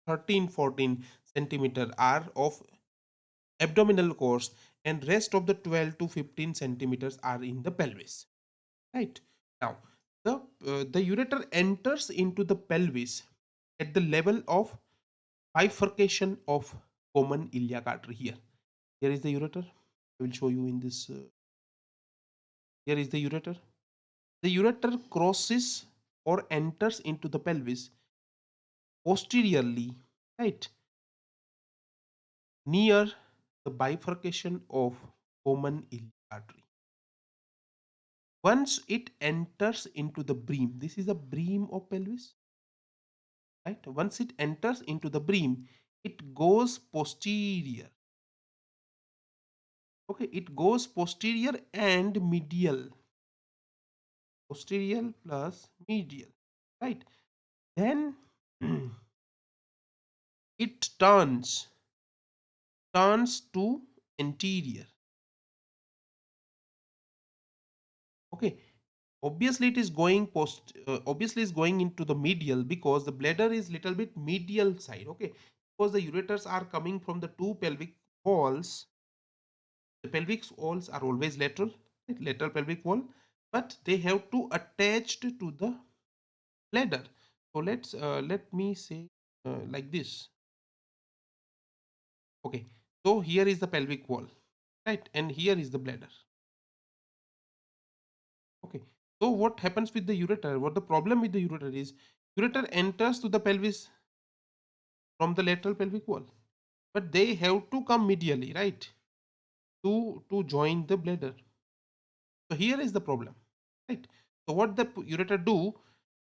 13, 14 centimeter are of abdominal course, and rest of the 12 to 15 centimeters are in the pelvis, right? Now the ureter enters into the pelvis at the level of bifurcation of common iliac artery. Here is the ureter. I will show you in this. Here is the ureter. The ureter crosses or enters into the pelvis posteriorly, right, near the bifurcation of common iliac artery. Once it enters into the bream, this is a bream of pelvis, right? Once it enters into the bream, it goes posterior. Okay, it goes posterior and medial. Posterior plus medial, right? Then it turns to anterior. Okay, obviously it is going obviously is going into the medial because the bladder is little bit medial side. Okay, because the ureters are coming from the two pelvic walls. The pelvic walls are always lateral, right? Lateral pelvic wall, but they have to attached to the bladder. So let me say like this. Okay, so here is the pelvic wall, right, and here is the bladder. Okay, so what happens with the ureter? What the problem with the ureter is? Ureter enters to the pelvis from the lateral pelvic wall, but they have to come medially, right, to join the bladder. So here is the problem, right? So what the ureter do?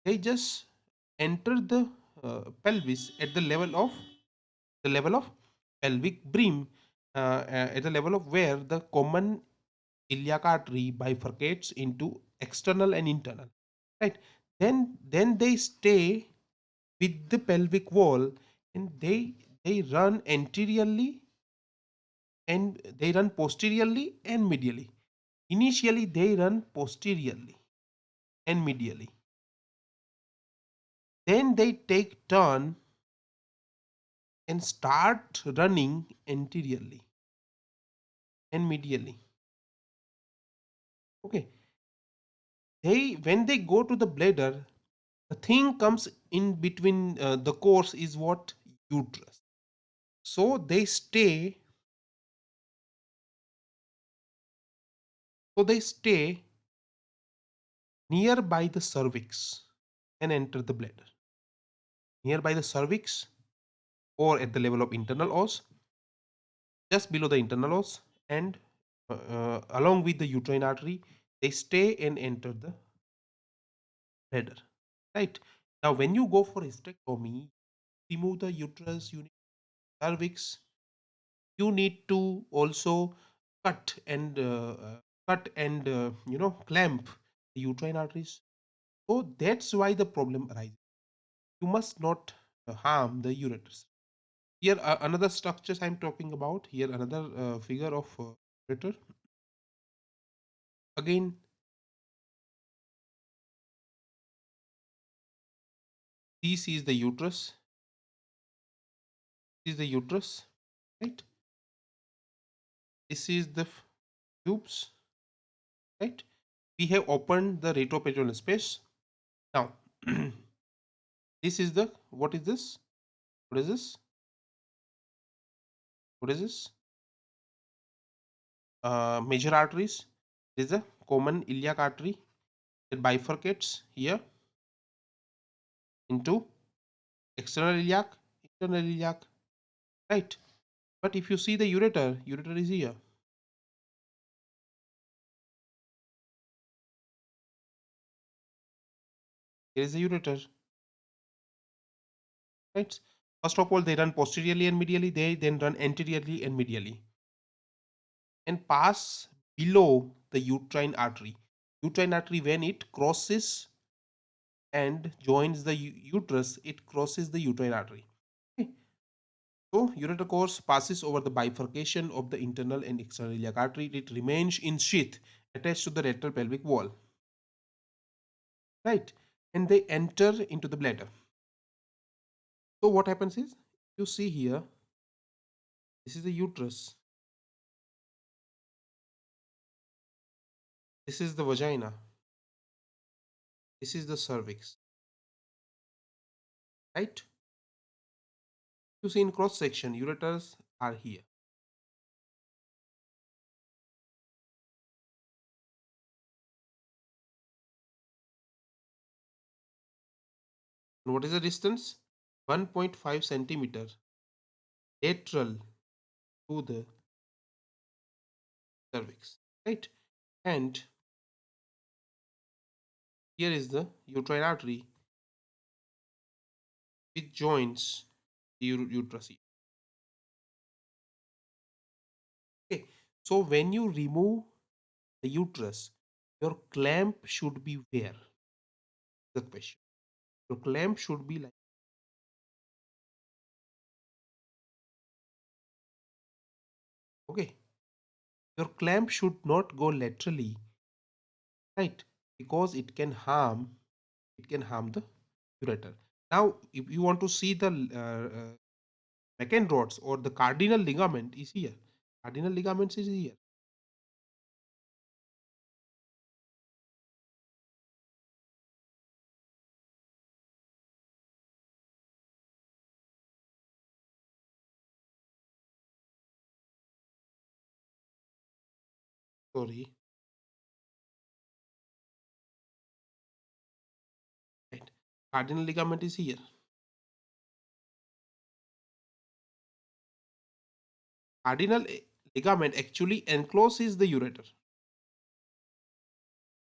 They just enter the pelvis at the level of pelvic bream, at the level of where the common iliac artery bifurcates into external and internal, right? Then they stay with the pelvic wall, and they run anteriorly, and they run posteriorly and medially. Initially they run posteriorly and medially, then they take turn and start running anteriorly and medially. Okay, they when they go to the bladder, the thing comes in between, the course is what? Uterus. So they stay nearby the cervix and enter the bladder. Nearby the cervix or at the level of internal os, just below the internal os, and along with the uterine artery, they stay and enter the bladder, right? Now when you go for hysterectomy, remove the uterus, you need cervix, you need to also cut and clamp the uterine arteries. So that's why the problem arises. You must not harm the ureters. Here another structures I'm talking about. Here another figure of ureter. Again, this is the uterus. This is the uterus, right? This is the tubes, right? We have opened the retroperitoneal space. Now, this is the, what is this? What is this? What is this? Major arteries. This is the common iliac artery that bifurcates here into external iliac, internal iliac, right? But if you see the ureter, ureter is here. Here is the ureter, right? First of all, they run posteriorly and medially. They then run anteriorly and medially, and pass below the uterine artery. Uterine artery, when it crosses and joins the uterus, it crosses the uterine artery. Okay. So ureter course passes over the bifurcation of the internal and external iliac artery. It remains in sheath attached to the lateral pelvic wall, right? And they enter into the bladder. So what happens is, you see here, this is the uterus, this is the vagina, this is the cervix, right? You see in cross section, ureters are here. And what is the distance? 1.5 centimeter lateral to the cervix, right? And here is the uterine artery which joins the uterus. Okay, so when you remove the uterus, your clamp should be where? The question. Your clamp should be like, okay, your clamp should not go laterally, right? Because it can harm the ureter. Now, if you want to see the rods or the cardinal ligament is here. Cardinal ligaments is here. Sorry, right? Cardinal ligament is here. Cardinal ligament actually encloses the ureter,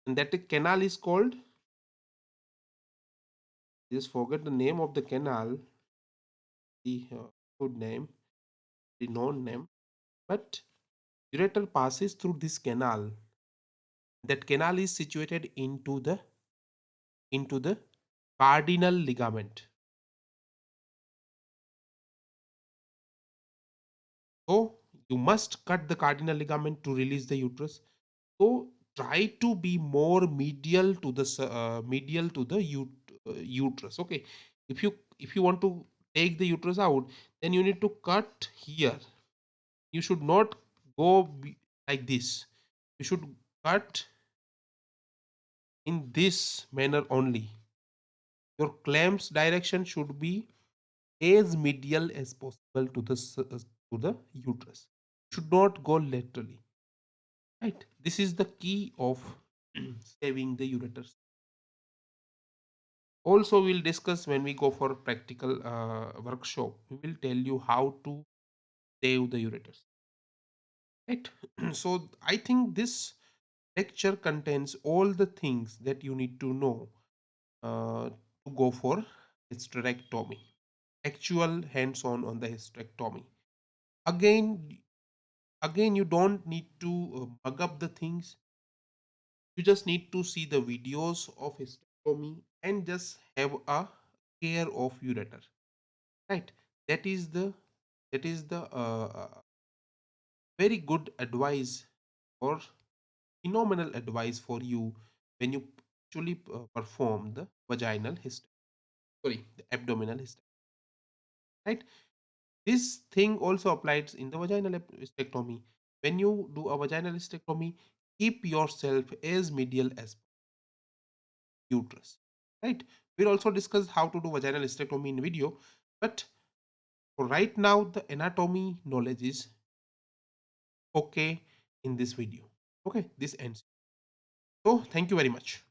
and that canal is called. Just forget the name of the canal, the good name, the known name, but ureter passes through this canal. That canal is situated into the cardinal ligament. So you must cut the cardinal ligament to release the uterus. So try to be more medial to the uterus. Okay, if you want to take the uterus out, then you need to cut here. You should not go like this. You should cut in this manner only. Your clamp's direction should be as medial as possible to the uterus. Should not go laterally. Right. This is the key of saving the ureters. Also, we'll discuss when we go for practical workshop. We will tell you how to save the ureters. Right. So I think this lecture contains all the things that you need to know to go for hysterectomy. Actual hands-on on the hysterectomy. Again, again, you don't need to mug up the things. You just need to see the videos of hysterectomy and just have a care of ureter, right? That is the very good advice or phenomenal advice for you when you actually perform the vaginal hysterectomy, sorry, the abdominal hysterectomy, right? This thing also applies in the vaginal hysterectomy. When you do a vaginal hysterectomy, keep yourself as medial as uterus, right? We'll also discuss how to do vaginal hysterectomy in video, but for right now, the anatomy knowledge is okay in this video. Okay, this ends. So, thank you very much.